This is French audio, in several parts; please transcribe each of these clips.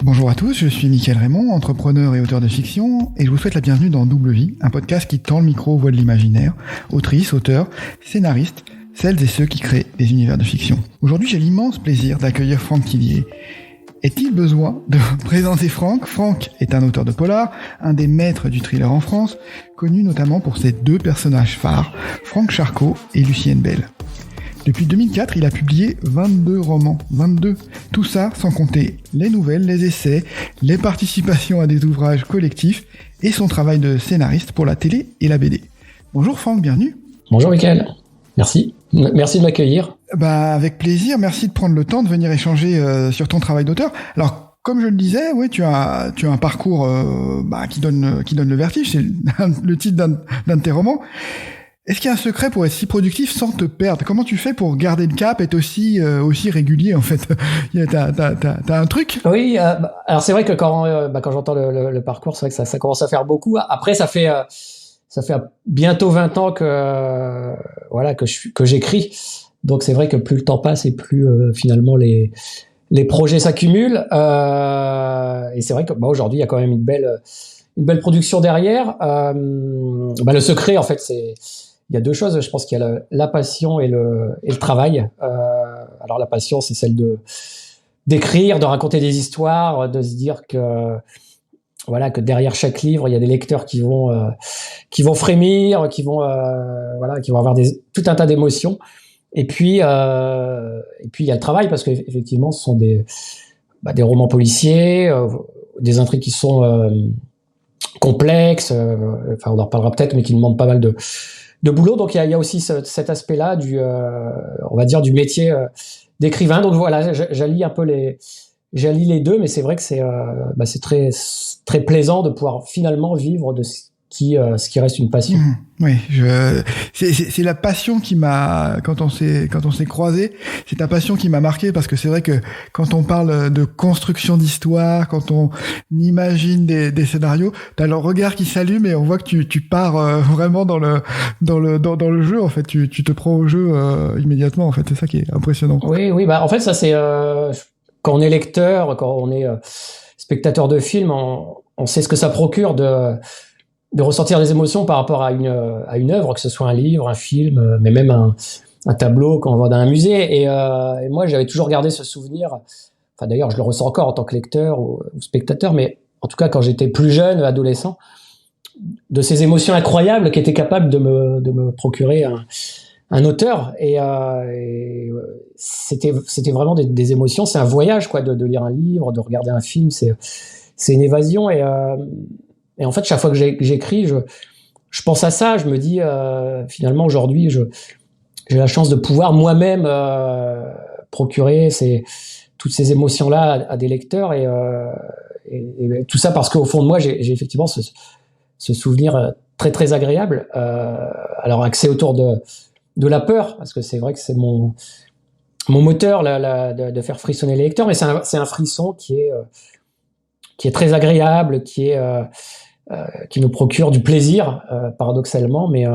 Bonjour à tous, je suis Mickaël Raymond, entrepreneur et auteur de fiction, et je vous souhaite la bienvenue dans Double Vie, un podcast qui tend le micro aux voix de l'imaginaire, autrices, auteurs, scénaristes, celles et ceux qui créent des univers de fiction. Aujourd'hui, j'ai l'immense plaisir d'accueillir Franck Quillier. Est-il besoin de présenter Franck ? Franck est un auteur de polar, un des maîtres du thriller en France, connu notamment pour ses deux personnages phares, Franck Charcot et Lucienne Bell. Depuis 2004, il a publié 22 romans, 22. Tout ça sans compter les nouvelles, les essais, les participations à des ouvrages collectifs et son travail de scénariste pour la télé et la BD. Bonjour Franck, bienvenue. Bonjour Mickaël, merci. Merci de m'accueillir. Avec plaisir, merci de prendre le temps de venir échanger sur ton travail d'auteur. Alors, comme je le disais, oui, tu as un parcours qui donne le vertige, c'est le titre d'un de tes romans. Est-ce qu'il y a un secret pour être si productif sans te perdre ? Comment tu fais pour garder le cap, être aussi régulier en fait ? T'as un truc ? Oui, alors c'est vrai que quand j'entends le parcours, c'est vrai que ça commence à faire beaucoup. Après, ça fait bientôt 20 ans que j'écris. Donc c'est vrai que plus le temps passe et plus finalement les projets s'accumulent. Et c'est vrai que aujourd'hui il y a quand même une belle production derrière. Le secret en fait il y a deux choses. Je pense qu'il y a la passion et le travail. Alors la passion, c'est celle d'écrire, de raconter des histoires, de se dire que derrière chaque livre, il y a des lecteurs qui vont frémir, qui vont avoir tout un tas d'émotions. Et puis il y a le travail, parce qu'effectivement, ce sont des romans policiers, des intrigues qui sont complexes. On en reparlera peut-être, mais qui demandent pas mal de boulot. Donc il y a aussi cet aspect-là du métier d'écrivain. Donc voilà, j'allie un peu les deux, mais c'est vrai que c'est très très plaisant de pouvoir finalement vivre de ce qui reste une passion. Oui, c'est la passion qui m'a, quand on s'est croisés, c'est ta passion qui m'a marqué, parce que c'est vrai que quand on parle de construction d'histoire, quand on imagine des scénarios, t'as le regard qui s'allume et on voit que tu pars vraiment dans le jeu en fait, tu te prends au jeu immédiatement en fait, c'est ça qui est impressionnant. Oui, en fait ça c'est quand on est lecteur, quand on est spectateur de film, on sait ce que ça procure de ressentir des émotions par rapport à une œuvre, que ce soit un livre, un film, mais même un tableau quand on va dans un musée. Et moi, j'avais toujours gardé ce souvenir. Enfin, d'ailleurs, je le ressens encore en tant que lecteur ou spectateur, mais en tout cas, quand j'étais plus jeune, adolescent, de ces émotions incroyables qu'était capable de me procurer un auteur. Et c'était vraiment des émotions. C'est un voyage, quoi, de lire un livre, de regarder un film. C'est une évasion. Et en fait, chaque fois que j'écris, je pense à ça. Je me dis, finalement, aujourd'hui, j'ai la chance de pouvoir moi-même procurer toutes ces émotions-là à des lecteurs. Et tout ça parce qu'au fond de moi, j'ai effectivement ce souvenir très, très agréable. Alors, axé autour de la peur, parce que c'est vrai que c'est mon moteur de faire frissonner les lecteurs. Mais c'est un frisson qui est très agréable, qui nous procure du plaisir, paradoxalement, mais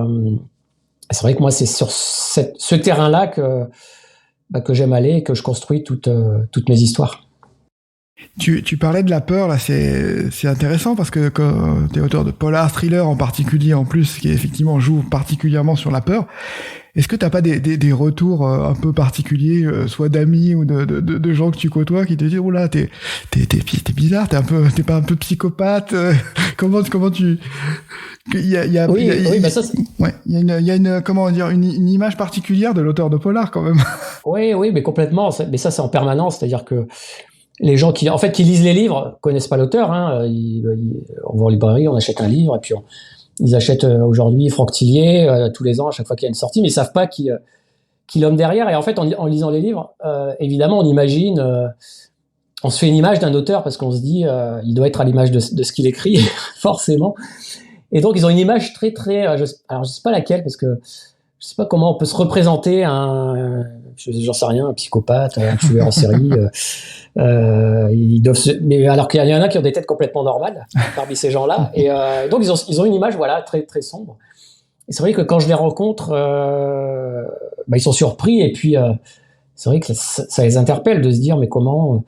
c'est vrai que moi c'est sur ce terrain-là que j'aime aller et que je construis toutes mes histoires. Tu parlais de la peur, là, c'est intéressant, parce que quand t'es auteur de polar, thriller en particulier, en plus, qui effectivement joue particulièrement sur la peur, est-ce que t'as pas des retours un peu particuliers, soit d'amis ou de gens que tu côtoies, qui te disent, oh là, t'es bizarre, t'es pas un peu psychopathe, comment tu, il y a ça c'est... Ouais, il y a une comment dire, une image particulière de l'auteur de polar, quand même. Oui, mais complètement, mais ça c'est en permanence, c'est-à-dire que les gens qui lisent les livres connaissent pas l'auteur, hein. On va en librairie, on achète un livre, et puis ils achètent aujourd'hui Franck Quillier tous les ans, à chaque fois qu'il y a une sortie, mais ils savent pas qui l'homme derrière. Et en fait, en lisant les livres, évidemment, on imagine, on se fait une image d'un auteur, parce qu'on se dit, il doit être à l'image de ce qu'il écrit, forcément. Et donc, ils ont une image très, très... alors, je sais pas laquelle, parce que je sais pas comment on peut se représenter j'en sais rien, un psychopathe, un tueur en série. Mais alors qu'il y en a qui ont des têtes complètement normales parmi ces gens-là. Et donc ils ont une image, voilà, très très sombre. Et c'est vrai que quand je les rencontre, ils sont surpris. Et puis c'est vrai que ça les interpelle de se dire, mais comment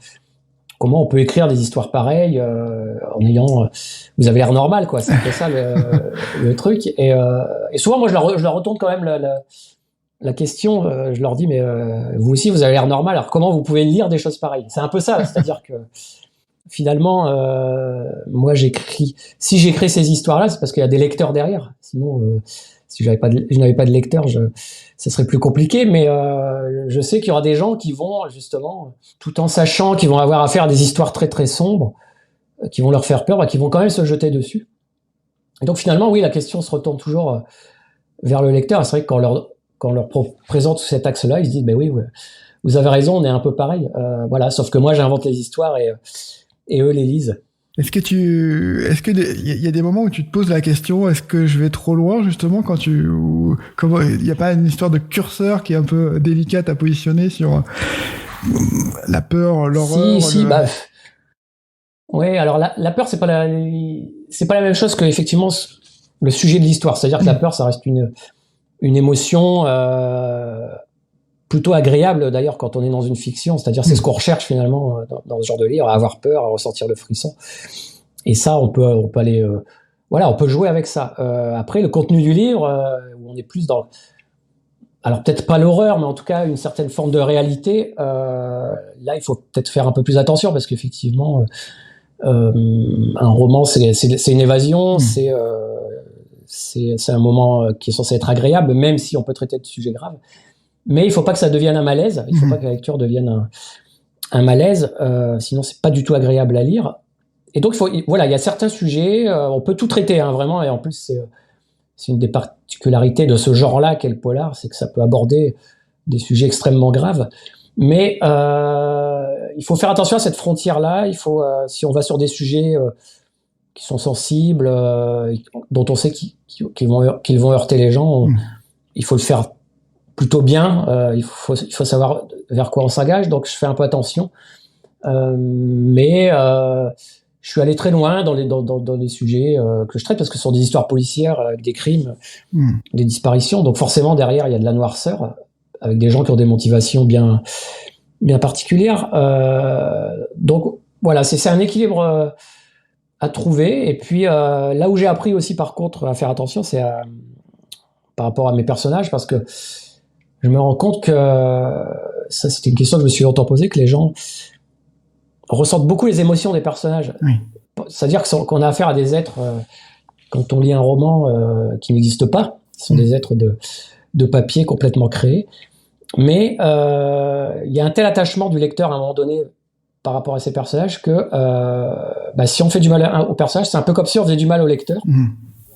comment on peut écrire des histoires pareilles en ayant vous avez l'air normal, quoi. C'est un peu ça le truc. Et souvent, moi, je leur retourne quand même la question. Je leur dis, mais vous aussi, vous avez l'air normal. Alors, comment vous pouvez lire des choses pareilles? C'est un peu ça. C'est-à-dire que finalement, moi, si j'écris ces histoires-là, c'est parce qu'il y a des lecteurs derrière. Sinon, si je n'avais pas de lecteurs, ça serait plus compliqué. Mais je sais qu'il y aura des gens qui vont, justement, tout en sachant qu'ils vont avoir affaire à des histoires très, très sombres, qui vont leur faire peur, qui vont quand même se jeter dessus. Et donc, finalement, oui, la question se retourne toujours vers le lecteur. Et c'est vrai que quand on leur présente cet axe-là, ils se disent, ben oui, vous avez raison, on est un peu pareil. Voilà, sauf que moi, j'invente les histoires et eux les lisent. Est-ce que il y a des moments où tu te poses la question, est-ce que je vais trop loin, justement, il n'y a pas une histoire de curseur qui est un peu délicate à positionner sur la peur, l'horreur? Oui, alors la peur, c'est pas la même chose que, effectivement, le sujet de l'histoire. C'est-à-dire que la peur, ça reste une émotion, plutôt agréable d'ailleurs quand on est dans une fiction, c'est-à-dire c'est ce qu'on recherche finalement dans ce genre de livre, à avoir peur, à ressentir le frisson. Et ça, on peut aller, on peut jouer avec ça. Après, le contenu du livre, où on est plus dans, alors peut-être pas l'horreur, mais en tout cas une certaine forme de réalité. Là, il faut peut-être faire un peu plus attention parce qu'effectivement, un roman, c'est une évasion, c'est un moment qui est censé être agréable, même si on peut traiter de sujets graves. Mais il faut pas que ça devienne un malaise. Il faut pas que la lecture devienne un malaise. Sinon, c'est pas du tout agréable à lire. Et donc, il y a certains sujets, on peut tout traiter, hein, vraiment. Et en plus, c'est une des particularités de ce genre-là qu'est le polar, c'est que ça peut aborder des sujets extrêmement graves. Mais il faut faire attention à cette frontière-là. Il faut, si on va sur des sujets qui sont sensibles, dont on sait qu'ils vont heurter les gens, il faut le faire plutôt bien. Il faut savoir vers quoi on s'engage. Donc, je fais un peu attention. Mais je suis allé très loin dans les sujets que je traite parce que ce sont des histoires policières avec des crimes, des disparitions. Donc, forcément, derrière, il y a de la noirceur avec des gens qui ont des motivations bien particulières. Donc, voilà, c'est un équilibre à trouver. Et puis, là où j'ai appris aussi, par contre, à faire attention, c'est par rapport à mes personnages, parce que je me rends compte que ça, c'était une question que je me suis longtemps posée, que les gens ressentent beaucoup les émotions des personnages. Oui. C'est-à-dire qu'on a affaire à des êtres, quand on lit un roman qui n'existe pas, ce sont des êtres de papier complètement créés, mais il y a un tel attachement du lecteur à un moment donné par rapport à ces personnages que si on fait du mal au personnage, c'est un peu comme si on faisait du mal au lecteur,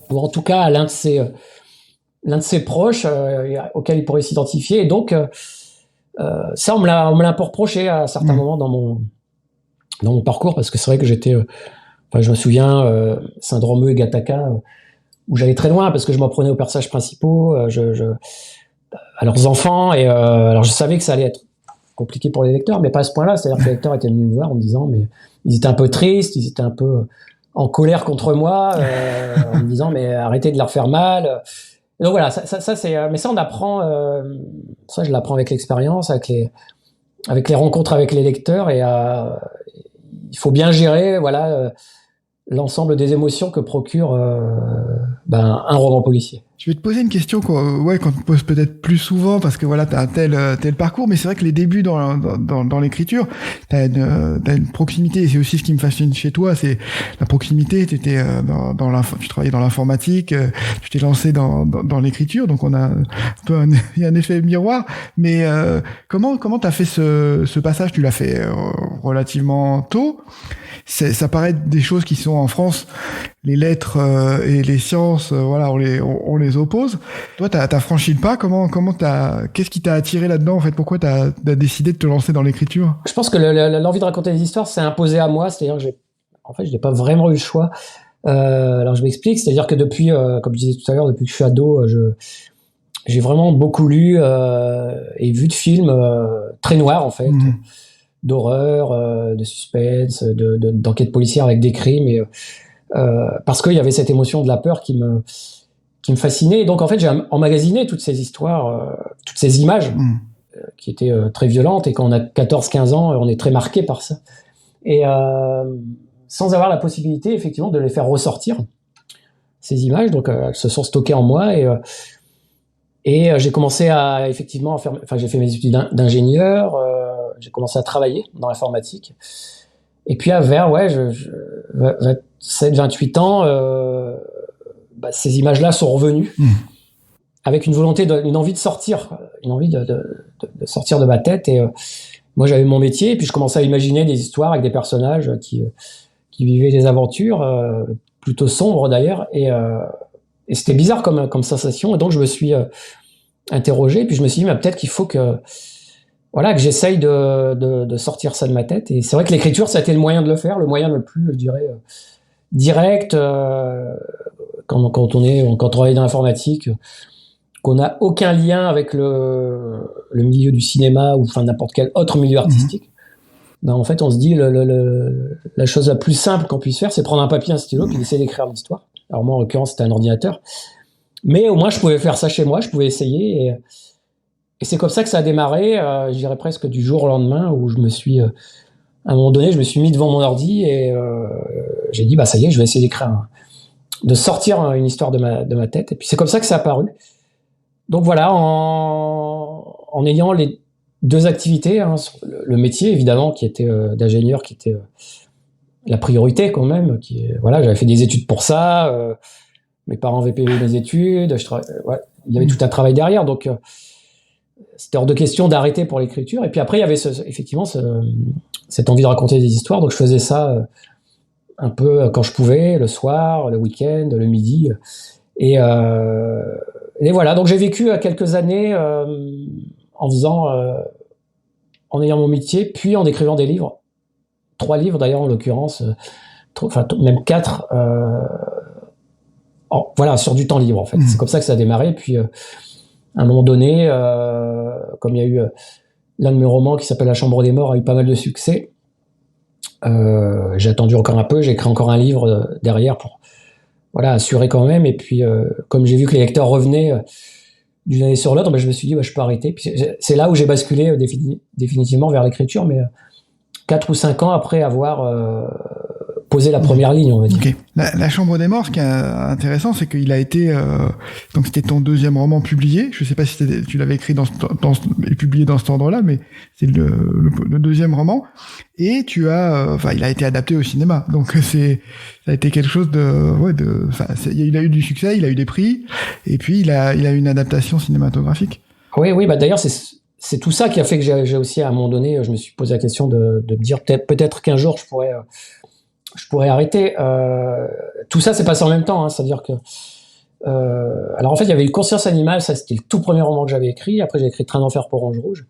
ou en tout cas à l'un de ses proches auquel il pourrait s'identifier. Et donc, ça, on me l'a un peu reproché à certains moments dans mon parcours, parce que c'est vrai que j'étais... je me souviens, Syndrome et Gattaca, où j'allais très loin, parce que je m'en prenais aux personnages principaux, à leurs enfants, et alors je savais que ça allait être compliqué pour les lecteurs, mais pas à ce point-là. C'est-à-dire que les lecteurs étaient venus me voir en me disant, mais ils étaient un peu tristes, ils étaient un peu en colère contre moi, en me disant, mais arrêtez de leur faire mal. Et donc voilà, ça c'est, mais ça on apprend, ça je l'apprends avec l'expérience, avec les rencontres avec les lecteurs, et il faut bien gérer, l'ensemble des émotions que procure un roman policier. Je vais te poser une question qu'on te pose peut-être plus souvent, parce que t'as un tel parcours, mais c'est vrai que les débuts dans l'écriture, t'as une proximité, et c'est aussi ce qui me fascine chez toi, c'est la proximité. Tu travaillais dans l'informatique, tu t'es lancé dans l'écriture, donc on a il y a un effet miroir. Mais comment t'as fait ce passage? Tu l'as fait relativement tôt. Ça paraît des choses qui sont en France, les lettres et les sciences, on les oppose. Toi, t'as franchi le pas. Qu'est-ce qui t'a attiré là-dedans, en fait? Pourquoi t'as décidé de te lancer dans l'écriture? Je pense que l'envie de raconter des histoires s'est imposée à moi. C'est-à-dire que je n'ai pas vraiment eu le choix. Alors je m'explique. C'est-à-dire que depuis, comme je disais tout à l'heure, depuis que je suis ado, j'ai vraiment beaucoup lu et vu de films très noirs, en fait. D'horreur, de suspense, d'enquête policière avec des crimes, et parce qu'il y avait cette émotion de la peur qui me fascinait. Et donc en fait j'ai emmagasiné toutes ces histoires, toutes ces images qui étaient très violentes, et quand on a 14-15 ans on est très marqué par ça. et sans avoir la possibilité effectivement de les faire ressortir, ces images. Donc elles se sont stockées en moi, et j'ai commencé à effectivement j'ai fait mes études d'ingénieur, j'ai commencé à travailler dans l'informatique, et puis vers 27-28 ans, ces images-là sont revenues avec une volonté, une envie de sortir, une envie de sortir de ma tête. Et moi, j'avais mon métier, et puis je commençais à imaginer des histoires avec des personnages qui vivaient des aventures plutôt sombres d'ailleurs, et c'était bizarre comme sensation. Et donc je me suis interrogé, puis je me suis dit, mais peut-être qu'il faut que j'essaye de sortir ça de ma tête. Et c'est vrai que l'écriture, ça a été le moyen de le faire, le moyen le plus, je dirais, direct, quand on travaille dans l'informatique, qu'on n'a aucun lien avec le milieu du cinéma ou n'importe quel autre milieu artistique. En fait, on se dit, la chose la plus simple qu'on puisse faire, c'est prendre un papier, un stylo, puis essayer d'écrire l'histoire. Alors moi, en l'occurrence, c'était un ordinateur. Mais au moins, je pouvais faire ça chez moi, je pouvais essayer. Et c'est comme ça que ça a démarré, je dirais presque du jour au lendemain, où à un moment donné, je me suis mis devant mon ordi, et j'ai dit, ça y est, je vais essayer de sortir une histoire de ma tête. Et puis c'est comme ça que ça a apparu. Donc voilà, en ayant les deux activités, le métier évidemment qui était d'ingénieur, qui était la priorité quand même, j'avais fait des études pour ça, mes parents avaient payé mes études, il y avait tout un travail derrière, donc c'était hors de question d'arrêter pour l'écriture. Et puis après il y avait effectivement cette envie de raconter des histoires, donc je faisais ça un peu quand je pouvais, le soir, le week-end, le midi, et voilà. Donc j'ai vécu quelques années en ayant mon métier, puis en écrivant des livres. 3 livres d'ailleurs en l'occurrence, même 4, sur du temps libre en fait. C'est comme ça que ça a démarré. Puis à un moment donné, comme il y a eu l'un de mes romans qui s'appelle La Chambre des Morts, a eu pas mal de succès. J'ai attendu encore un peu, j'ai écrit encore un livre derrière pour assurer quand même. Et puis comme j'ai vu que les lecteurs revenaient d'une année sur l'autre, je me suis dit je peux arrêter. Puis c'est là où j'ai basculé définitivement vers l'écriture, mais 4 ou 5 ans après avoir posé la première ligne, on va dire. Okay. La Chambre des Morts, ce qui est intéressant, c'est qu'il a été donc c'était ton deuxième roman publié. Je sais pas si tu l'avais écrit et publié dans cet ordre-là, mais c'est le deuxième roman. Et il a été adapté au cinéma. Donc ça a été quelque chose il a eu du succès, il a eu des prix, et puis il a eu une adaptation cinématographique. Oui, d'ailleurs c'est tout ça qui a fait que j'ai aussi à un moment donné, je me suis posé la question de me dire peut-être qu'un jour je pourrais arrêter. Tout ça s'est passé en même temps, c'est-à-dire que alors en fait il y avait eu Conscience animale, ça c'était le tout premier roman que j'avais écrit. Après j'ai écrit Train d'enfer pour Ange Rouge.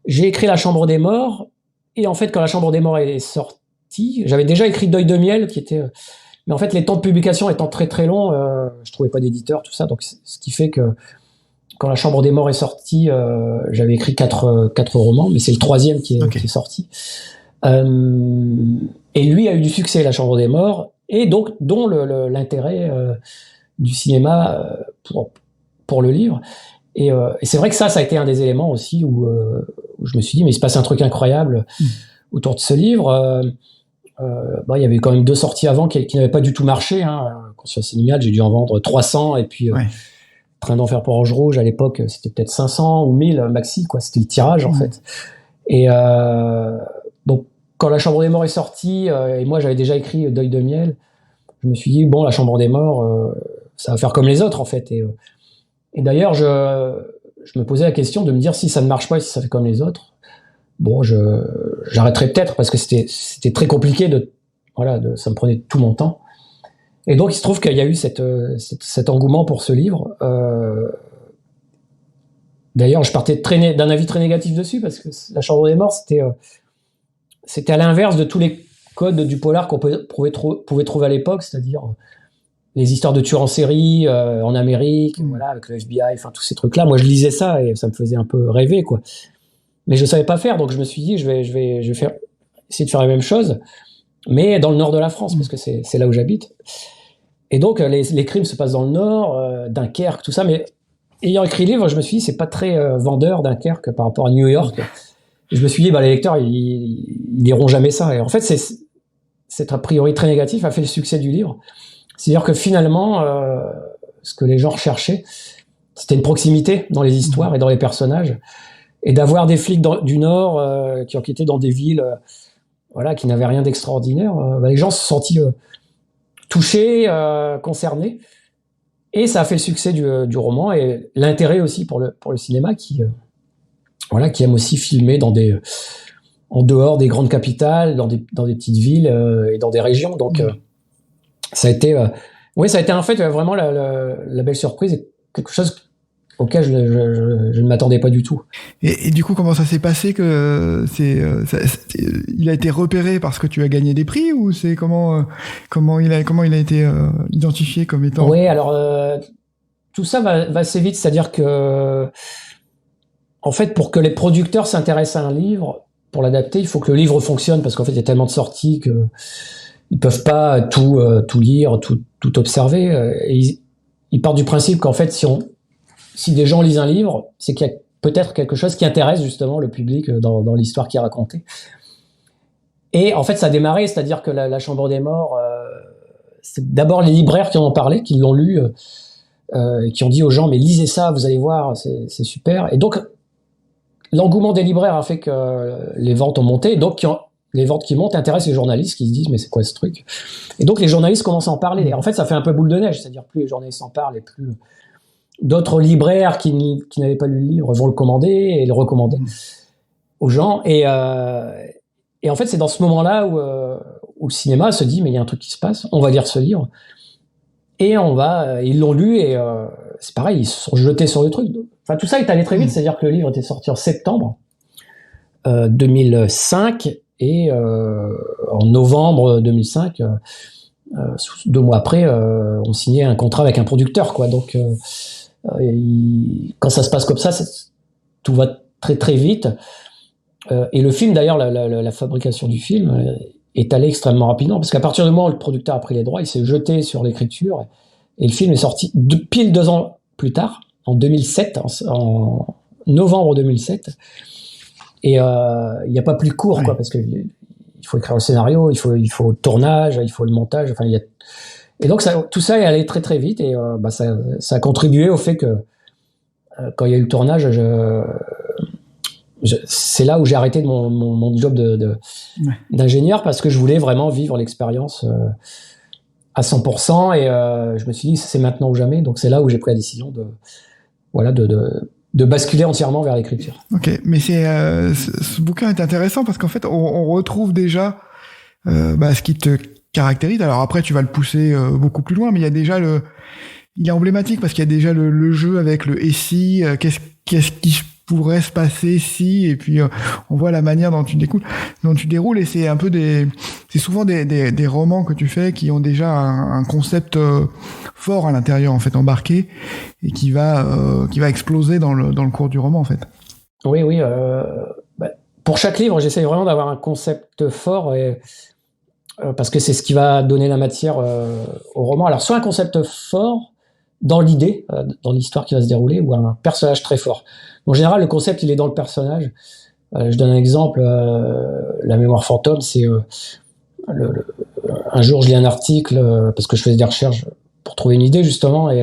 J'ai écrit La Chambre des Morts, et en fait quand La Chambre des Morts est sortie, j'avais déjà écrit Deuil de miel qui était mais en fait les temps de publication étant très très longs, je trouvais pas d'éditeur, tout ça, donc ce qui fait que quand La Chambre des Morts est sortie, j'avais écrit 4 romans, mais c'est le 3e qui est sorti. Et lui a eu du succès, La Chambre des Morts, et donc dont l'intérêt du cinéma pour le livre. Et c'est vrai que ça a été un des éléments aussi où je me suis dit, mais il se passe un truc incroyable autour de ce livre. Il y avait quand même 2 sorties avant qui n'avaient pas du tout marché. Conscience animale, j'ai dû en vendre 300, et puis Train d'enfer pour Ange Rouge, à l'époque, c'était peut-être 500 ou 1000 maxi, quoi. C'était le tirage, en fait. Et donc, quand La Chambre des Morts est sortie, et moi, j'avais déjà écrit Deuil de miel, je me suis dit, La Chambre des Morts, ça va faire comme les autres, en fait. Et d'ailleurs, je me posais la question de me dire, si ça ne marche pas, si ça fait comme les autres, j'arrêterais peut-être, parce que c'était très compliqué ça me prenait tout mon temps. Et donc, il se trouve qu'il y a eu cet engouement pour ce livre. D'ailleurs, je partais d'un avis très négatif dessus, parce que La Chambre des Morts, c'était à l'inverse de tous les codes du polar qu'on pouvait trouver à l'époque, c'est-à-dire les histoires de tueurs en série en Amérique, avec le FBI, tous ces trucs-là. Moi, je lisais ça et ça me faisait un peu rêver, quoi. Mais je savais pas faire, donc je me suis dit, je vais essayer de faire la même chose, mais dans le nord de la France, parce que c'est là où j'habite. Et donc, les crimes se passent dans le nord, Dunkerque, tout ça, mais ayant écrit le livre, je me suis dit, c'est pas très vendeur, Dunkerque, par rapport à New York. Et je me suis dit, les lecteurs, ils liront jamais ça. Et en fait, c'est a priori très négatif a fait le succès du livre. C'est-à-dire que finalement, ce que les gens recherchaient, c'était une proximité dans les histoires et dans les personnages, et d'avoir des flics du Nord qui enquêtaient dans des villes, qui n'avaient rien d'extraordinaire. Les gens se sentent touchés, concernés, et ça a fait le succès du roman et l'intérêt aussi pour le cinéma qui aime aussi filmer en dehors des grandes capitales, dans des petites villes et dans des régions. Donc ça a été en fait vraiment la belle surprise et quelque chose auquel je ne m'attendais pas du tout. Et du coup, comment ça s'est passé que il a été repéré parce que tu as gagné des prix, ou c'est comment il a été identifié comme étant... Oui, alors tout ça va assez vite, c'est-à-dire que en fait, pour que les producteurs s'intéressent à un livre, pour l'adapter, il faut que le livre fonctionne, parce qu'en fait, il y a tellement de sorties que ils peuvent pas tout lire, tout observer. Et ils partent du principe qu'en fait, si des gens lisent un livre, c'est qu'il y a peut-être quelque chose qui intéresse justement le public dans l'histoire qui est racontée. Et en fait, ça a démarré, c'est-à-dire que la Chambre des Morts, c'est d'abord les libraires qui en ont parlé, qui l'ont lu, qui ont dit aux gens, mais lisez ça, vous allez voir, c'est super. Et donc, l'engouement des libraires a fait que les ventes ont monté, et donc les ventes qui montent intéressent les journalistes qui se disent, mais c'est quoi ce truc? Et donc les journalistes commencent à en parler. Et en fait, ça fait un peu boule de neige, c'est-à-dire plus les journalistes en parlent, et plus d'autres libraires qui n'avaient pas lu le livre vont le commander et le recommander aux gens. Et en fait, c'est dans ce moment-là où le cinéma se dit, mais il y a un truc qui se passe, on va lire ce livre. Et ils l'ont lu, et c'est pareil, ils se sont jetés sur le truc. Enfin, tout ça est allé très vite, c'est-à-dire que le livre était sorti en septembre 2005, et en novembre 2005, 2 mois après, on signait un contrat avec un producteur, quoi. Donc, quand ça se passe comme ça, tout va très très vite. Et le film, d'ailleurs, la fabrication du film est allée extrêmement rapidement, parce qu'à partir du moment où le producteur a pris les droits, il s'est jeté sur l'écriture, et le film est sorti pile 2 ans plus tard, en 2007, en novembre 2007. Et il n'y a pas plus court, quoi, parce que il faut écrire le scénario, il faut le tournage, il faut le montage. Enfin, et donc tout ça est allé très très vite, et ça a contribué au fait que quand il y a eu le tournage, c'est là où j'ai arrêté mon job d'ingénieur, parce que je voulais vraiment vivre l'expérience à 100%, et je me suis dit c'est maintenant ou jamais. Donc c'est là où j'ai pris la décision de basculer entièrement vers l'écriture. Ok, mais ce bouquin est intéressant parce qu'en fait on retrouve déjà ce qui te caractérise. Alors après tu vas le pousser beaucoup plus loin, mais il y a déjà il est emblématique parce qu'il y a déjà le jeu avec le et si, qu'est-ce qui pourrait se passer si, et puis on voit la manière dont tu déroules, et c'est un peu c'est souvent des romans que tu fais qui ont déjà un concept fort à l'intérieur, en fait, embarqué, et qui va exploser dans le cours du roman, en fait. Oui. Pour chaque livre, j'essaye vraiment d'avoir un concept fort, et parce que c'est ce qui va donner la matière au roman. Alors, soit un concept fort dans l'idée, dans l'histoire qui va se dérouler, ou un personnage très fort. En général, le concept, il est dans le personnage. Je donne un exemple. La mémoire fantôme, c'est un jour, je lis un article parce que je faisais des recherches pour trouver une idée, justement, et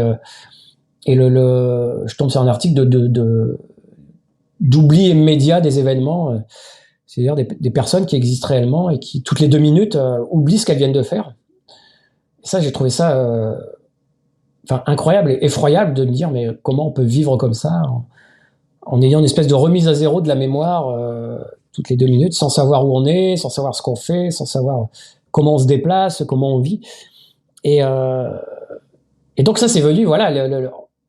je tombe sur un article d'oubli immédiat des événements. C'est-à-dire des personnes qui existent réellement et qui, toutes les 2 minutes, oublient ce qu'elles viennent de faire. Et ça, j'ai trouvé ça incroyable et effroyable de me dire, mais comment on peut vivre comme ça en ayant une espèce de remise à zéro de la mémoire toutes les 2 minutes, sans savoir où on est, sans savoir ce qu'on fait, sans savoir comment on se déplace, comment on vit. Et donc ça, c'est venu, voilà,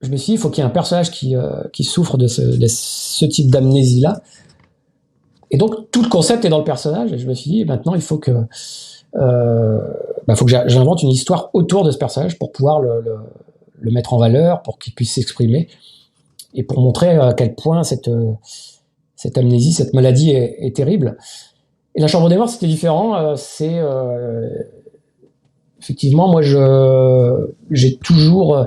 je me suis dit, il faut qu'il y ait un personnage qui souffre de ce type d'amnésie-là. Et donc, tout le concept est dans le personnage, et je me suis dit, maintenant, il faut que j'invente une histoire autour de ce personnage pour pouvoir le mettre en valeur, pour qu'il puisse s'exprimer, et pour montrer à quel point cette amnésie, cette maladie est terrible. Et la Chambre des Morts, c'était différent. Effectivement, moi, j'ai toujours...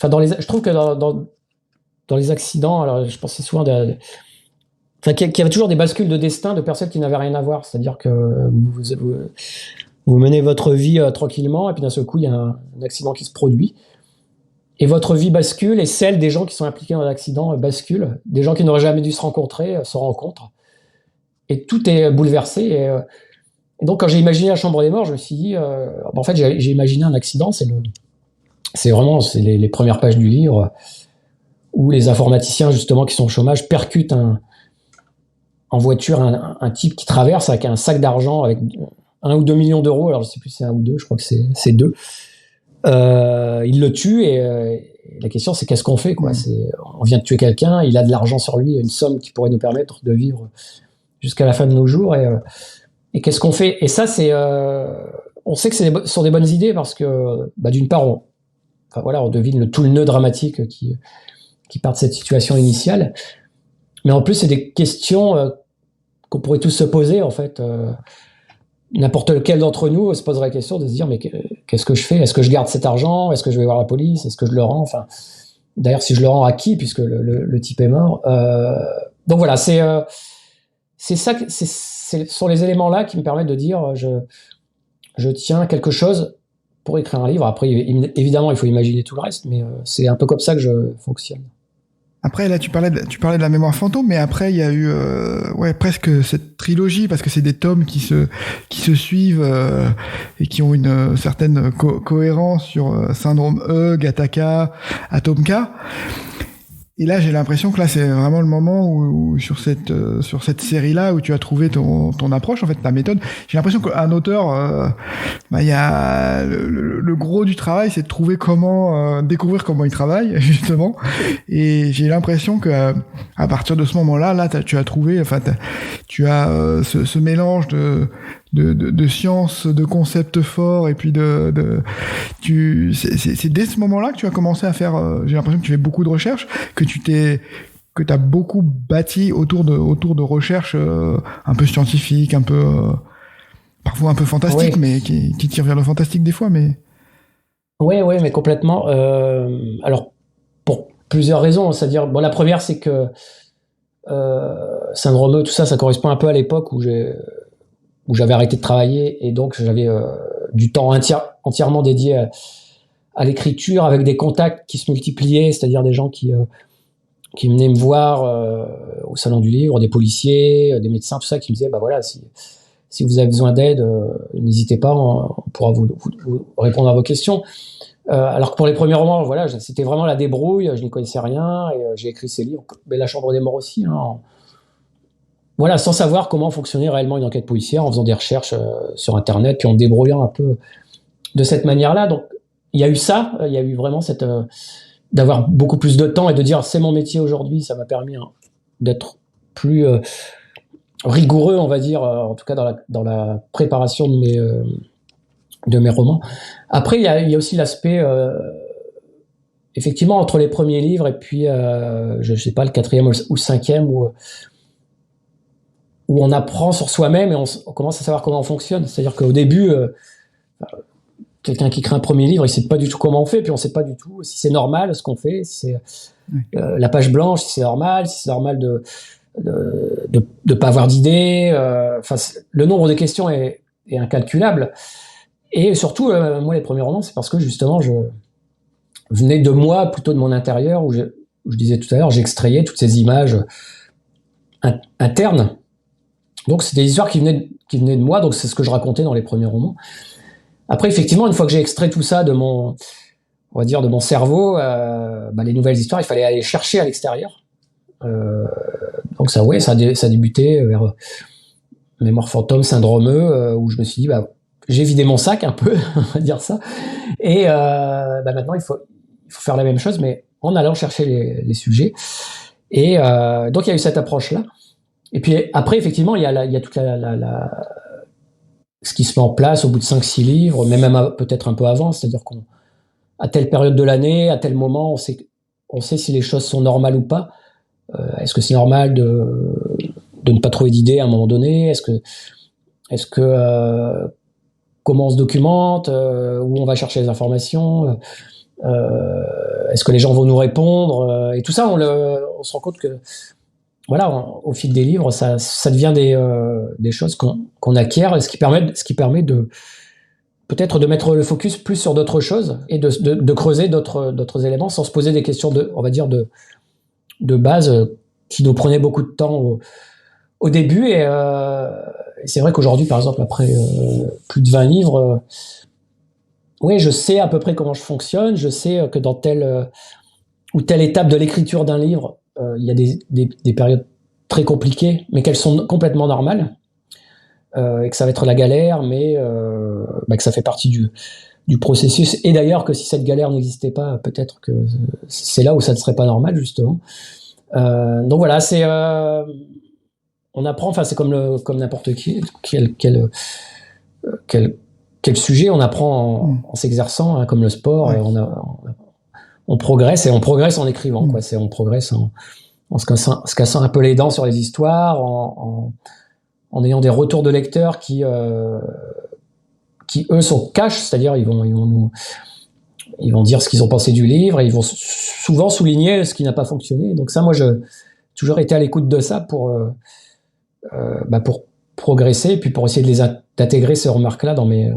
je trouve que dans les accidents, alors je pensais souvent enfin, qu'il y avait toujours des bascules de destin de personnes qui n'avaient rien à voir. C'est-à-dire que vous menez votre vie tranquillement, et puis d'un seul coup, il y a un accident qui se produit. Et votre vie bascule, et celle des gens qui sont impliqués dans l'accident bascule. Des gens qui n'auraient jamais dû se rencontrer se rencontrent. Et tout est bouleversé. Et donc, quand j'ai imaginé La Chambre des Morts, je me suis dit... en fait, j'ai imaginé un accident. C'est vraiment les premières pages du livre où les informaticiens, justement, qui sont au chômage, percutent en voiture un type qui traverse avec un sac d'argent avec 1 ou 2 millions d'euros. Alors, je ne sais plus si c'est 1 ou 2, je crois que c'est 2. Il le tue et la question c'est qu'est-ce qu'on fait quoi. On vient de tuer quelqu'un, il a de l'argent sur lui, une somme qui pourrait nous permettre de vivre jusqu'à la fin de nos jours et qu'est-ce qu'on fait. Et ça c'est on sait que ce sont des bonnes idées parce que d'une part on devine tout le nœud dramatique qui part de cette situation initiale, mais en plus c'est des questions qu'on pourrait tous se poser en fait. N'importe lequel d'entre nous se poserait la question de se dire mais qu'est-ce que je fais? Est-ce que je garde cet argent? Est-ce que je vais voir la police? Est-ce que je le rends? Enfin, d'ailleurs, si je le rends à qui? Puisque le type est mort. Donc voilà, c'est ça, ce sont les éléments-là qui me permettent de dire je tiens quelque chose pour écrire un livre. Après, évidemment, il faut imaginer tout le reste, mais c'est un peu comme ça que je fonctionne. Après, là, tu parlais de la mémoire fantôme, mais après, il y a eu, presque cette trilogie, parce que c'est des tomes qui se suivent, et qui ont une certaine cohérence sur Syndrome E, Gattaca, Atomka. Et là, j'ai l'impression que là, c'est vraiment le moment où sur cette série-là, où tu as trouvé ton approche, en fait, ta méthode. J'ai l'impression qu'un auteur, il y a le gros du travail, c'est de trouver découvrir comment il travaille, justement. Et j'ai l'impression que à partir de ce moment-là, tu as trouvé, tu as ce mélange de science, de concepts forts, et puis c'est dès ce moment-là que tu as commencé à faire, j'ai l'impression que tu fais beaucoup de recherches, que t'as beaucoup bâti autour de recherches un peu scientifiques, un peu parfois un peu fantastiques, oui. Mais qui tirent vers le fantastique des fois, mais oui, mais complètement. Alors pour plusieurs raisons, c'est-à-dire la première c'est que Syndrome E, tout ça correspond un peu à l'époque où j'avais arrêté de travailler et donc j'avais du temps entièrement dédié à l'écriture, avec des contacts qui se multipliaient, c'est-à-dire des gens qui venaient me voir au salon du livre, des policiers, des médecins, tout ça, qui me disaient si vous avez besoin d'aide, n'hésitez pas, on pourra vous répondre à vos questions. Alors que pour les premiers romans, c'était vraiment la débrouille, je n'y connaissais rien et j'ai écrit ces livres, mais La Chambre des Morts aussi, sans savoir comment fonctionnait réellement une enquête policière, en faisant des recherches sur Internet, puis en me débrouillant un peu de cette manière-là. Donc, il y a eu ça, il y a eu vraiment d'avoir beaucoup plus de temps et de dire c'est mon métier aujourd'hui, ça m'a permis d'être plus rigoureux, on va dire, en tout cas dans la préparation de mes romans. Après, il y a aussi l'aspect, effectivement, entre les premiers livres et puis, je sais pas, le 4e ou le 5e, où on apprend sur soi-même et on commence à savoir comment on fonctionne. C'est-à-dire qu'au début, quelqu'un qui crée un premier livre, il sait pas du tout comment on fait, puis on sait pas du tout si c'est normal ce qu'on fait, si c'est la page blanche, si c'est normal de pas avoir d'idées. Le nombre de questions est incalculable. Et surtout, moi, les premiers romans, c'est parce que justement, je venais de moi, plutôt de mon intérieur, où je disais tout à l'heure, j'extrayais toutes ces images internes. Donc, c'était des histoires qui venaient de moi, donc c'est ce que je racontais dans les premiers romans. Après, effectivement, une fois que j'ai extrait tout ça de mon cerveau, les nouvelles histoires, il fallait aller chercher à l'extérieur. Donc ça a débuté vers Mémoire fantôme, Syndrome E, où je me suis dit, j'ai vidé mon sac un peu, on va dire ça, et maintenant il faut faire la même chose, mais en allant chercher les sujets. Et donc il y a eu cette approche-là. Et puis après, effectivement, il y a toute ce qui se met en place au bout de 5-6 livres, mais même peut-être un peu avant, c'est-à-dire qu'à telle période de l'année, à tel moment, on sait si les choses sont normales ou pas. Est-ce que c'est normal de ne pas trouver d'idées à un moment donné? Est-ce que comment on se documente, où on va chercher les informations, est-ce que les gens vont nous répondre, et tout ça, on se rend compte que voilà, au fil des livres, ça devient des choses qu'on acquiert, et ce qui permet de peut-être de mettre le focus plus sur d'autres choses et de creuser d'autres éléments sans se poser des questions on va dire de base qui nous prenaient beaucoup de temps au début. Et c'est vrai qu'aujourd'hui, par exemple, après plus de 20 livres, oui, je sais à peu près comment je fonctionne. Je sais que dans telle ou telle étape de l'écriture d'un livre, il y a des périodes très compliquées, mais qu'elles sont complètement normales, et que ça va être la galère, mais que ça fait partie du processus. Et d'ailleurs, que si cette galère n'existait pas, peut-être que c'est là où ça ne serait pas normal, justement. Donc voilà, on apprend, enfin c'est comme n'importe quel sujet, on apprend en s'exerçant, hein, comme le sport. Ouais. On progresse, et on progresse en écrivant, quoi. On progresse en se cassant un peu les dents sur les histoires, en ayant des retours de lecteurs qui eux sont cash, c'est-à-dire ils vont dire ce qu'ils ont pensé du livre, et ils vont souvent souligner ce qui n'a pas fonctionné. Donc ça, moi, j'ai toujours été à l'écoute de ça pour progresser, et puis pour essayer d'intégrer ces remarques-là dans mes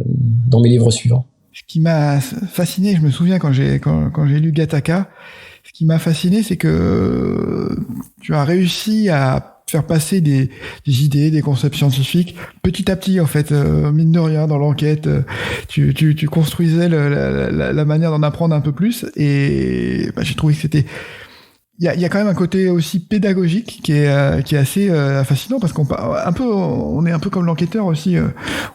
livres suivants. Ce qui m'a fasciné, je me souviens quand j'ai lu Gattaca, ce qui m'a fasciné, c'est que tu as réussi à faire passer des idées, des concepts scientifiques petit à petit, en fait, mine de rien, dans l'enquête, tu construisais la manière d'en apprendre un peu plus, et j'ai trouvé que c'était... Il y a quand même un côté aussi pédagogique qui est assez fascinant, parce qu'on est un peu comme l'enquêteur aussi,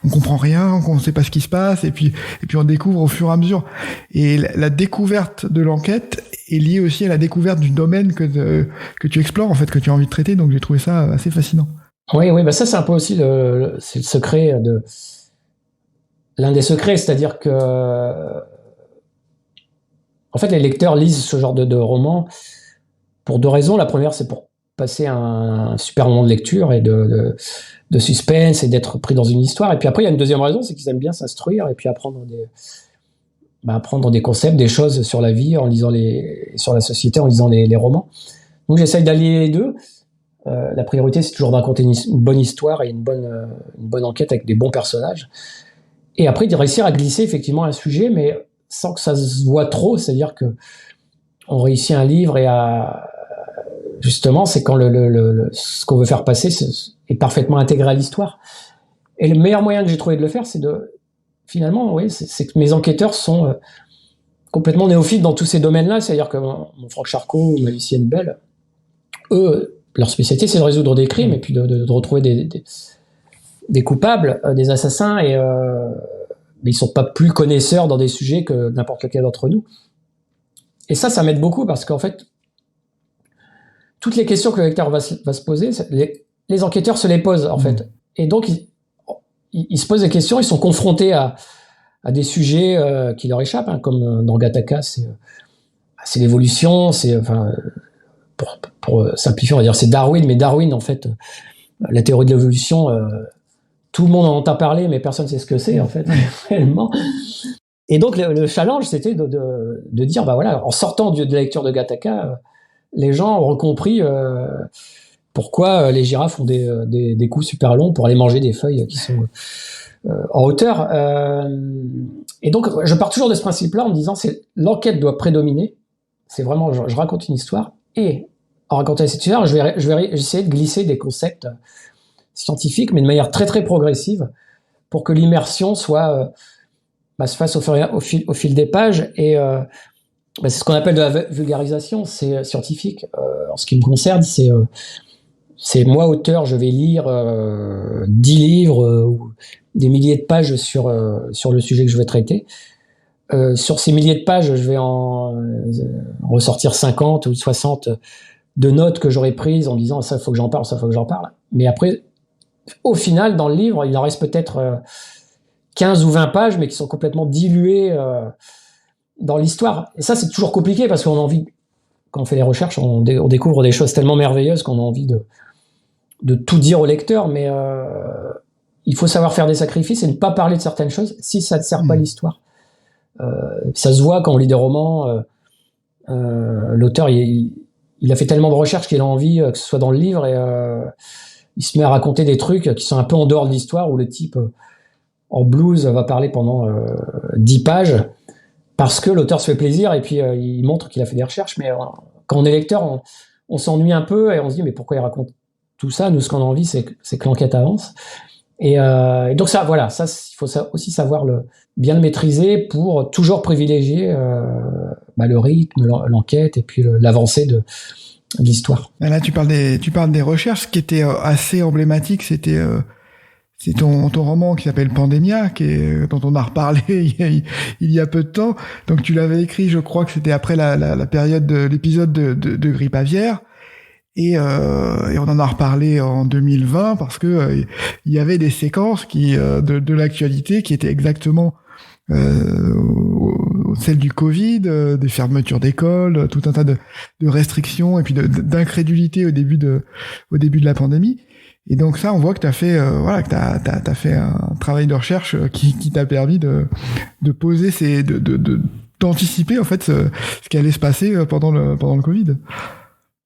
on comprend rien, on sait pas ce qui se passe, et puis on découvre au fur et à mesure. Et la découverte de l'enquête est liée aussi à la découverte du domaine que tu explores, en fait, que tu as envie de traiter. Donc j'ai trouvé ça assez fascinant. Oui, ça c'est un peu aussi c'est le secret l'un des secrets, c'est-à-dire que en fait les lecteurs lisent ce genre de roman pour deux raisons. La première, c'est pour passer un super moment de lecture et de suspense, et d'être pris dans une histoire. Et puis après, il y a une deuxième raison, c'est qu'ils aiment bien s'instruire et puis apprendre des concepts, des choses sur la vie, sur la société, en lisant les romans. Donc j'essaye d'allier les deux. La priorité, c'est toujours de raconter une bonne histoire et une bonne enquête avec des bons personnages. Et après, de réussir à glisser effectivement un sujet, mais sans que ça se voit trop. C'est-à-dire que on réussit un livre, et justement, c'est quand ce qu'on veut faire passer est parfaitement intégré à l'histoire. Et le meilleur moyen que j'ai trouvé de le faire, c'est que mes enquêteurs sont complètement néophytes dans tous ces domaines-là. C'est-à-dire que mon Franck Charcot ou ma Lucienne Bell, eux, leur spécialité, c'est de résoudre des crimes, et puis de retrouver des coupables, des assassins, mais ils sont pas plus connaisseurs dans des sujets que n'importe lequel d'entre nous. Et ça m'aide beaucoup, parce qu'en fait, toutes les questions que le lecteur va se poser, les enquêteurs se les posent, en fait. Et donc, ils se posent des questions, ils sont confrontés à des sujets qui leur échappent, hein, comme dans Gattaca, c'est l'évolution, pour simplifier, on va dire, c'est Darwin, mais Darwin, en fait, la théorie de l'évolution, tout le monde en entend parler, mais personne ne sait ce que c'est, en fait, réellement. Et donc, le challenge, c'était de dire, en sortant de la lecture de Gattaca, les gens ont compris pourquoi les girafes font des coups super longs pour aller manger des feuilles qui sont en hauteur. Et donc, je pars toujours de ce principe-là en me disant, l'enquête doit prédominer. C'est vraiment, je raconte une histoire, et en racontant cette histoire, je vais essayer de glisser des concepts scientifiques, mais de manière très très progressive, pour que l'immersion se fasse au fil des pages. Et c'est ce qu'on appelle de la vulgarisation, c'est scientifique. En ce qui me concerne, c'est moi, auteur, je vais lire 10 livres ou des milliers de pages sur le sujet que je vais traiter. Sur ces milliers de pages, je vais en ressortir 50 ou 60 de notes que j'aurais prises en me disant ça, faut que j'en parle, ça, faut que j'en parle. Mais après, au final, dans le livre, il en reste peut-être 15 ou 20 pages, mais qui sont complètement diluées dans l'histoire. Et ça, c'est toujours compliqué, parce qu'on a envie, quand on fait les recherches, on découvre des choses tellement merveilleuses qu'on a envie de tout dire au lecteur, mais il faut savoir faire des sacrifices et ne pas parler de certaines choses si ça ne sert pas l'histoire. Ça se voit quand on lit des romans, l'auteur, il il a fait tellement de recherches qu'il a envie que ce soit dans le livre, et il se met à raconter des trucs qui sont un peu en dehors de l'histoire, où le type en blues va parler pendant 10 pages parce que l'auteur se fait plaisir, et puis il montre qu'il a fait des recherches. Mais quand on est lecteur, on s'ennuie un peu et on se dit mais pourquoi il raconte tout ça? Nous, ce qu'on a envie, c'est que l'enquête avance. Et donc ça, voilà, ça il faut aussi savoir bien le maîtriser pour toujours privilégier le rythme, l'enquête et puis l'avancée de l'histoire. Là, tu parles des recherches. Ce qui était assez emblématique, c'est ton roman qui s'appelle Pandemia, dont on a reparlé il y a peu de temps. Donc tu l'avais écrit, je crois que c'était après la période de l'épisode de grippe aviaire. Et on en a reparlé en 2020 parce que il y avait des séquences de l'actualité qui étaient exactement celles du Covid, des fermetures d'écoles, tout un tas de restrictions et puis d'incrédulité au début de la pandémie. Et donc ça, on voit que t'as fait fait un travail de recherche qui t'a permis de poser d'anticiper en fait ce qui allait se passer pendant le Covid.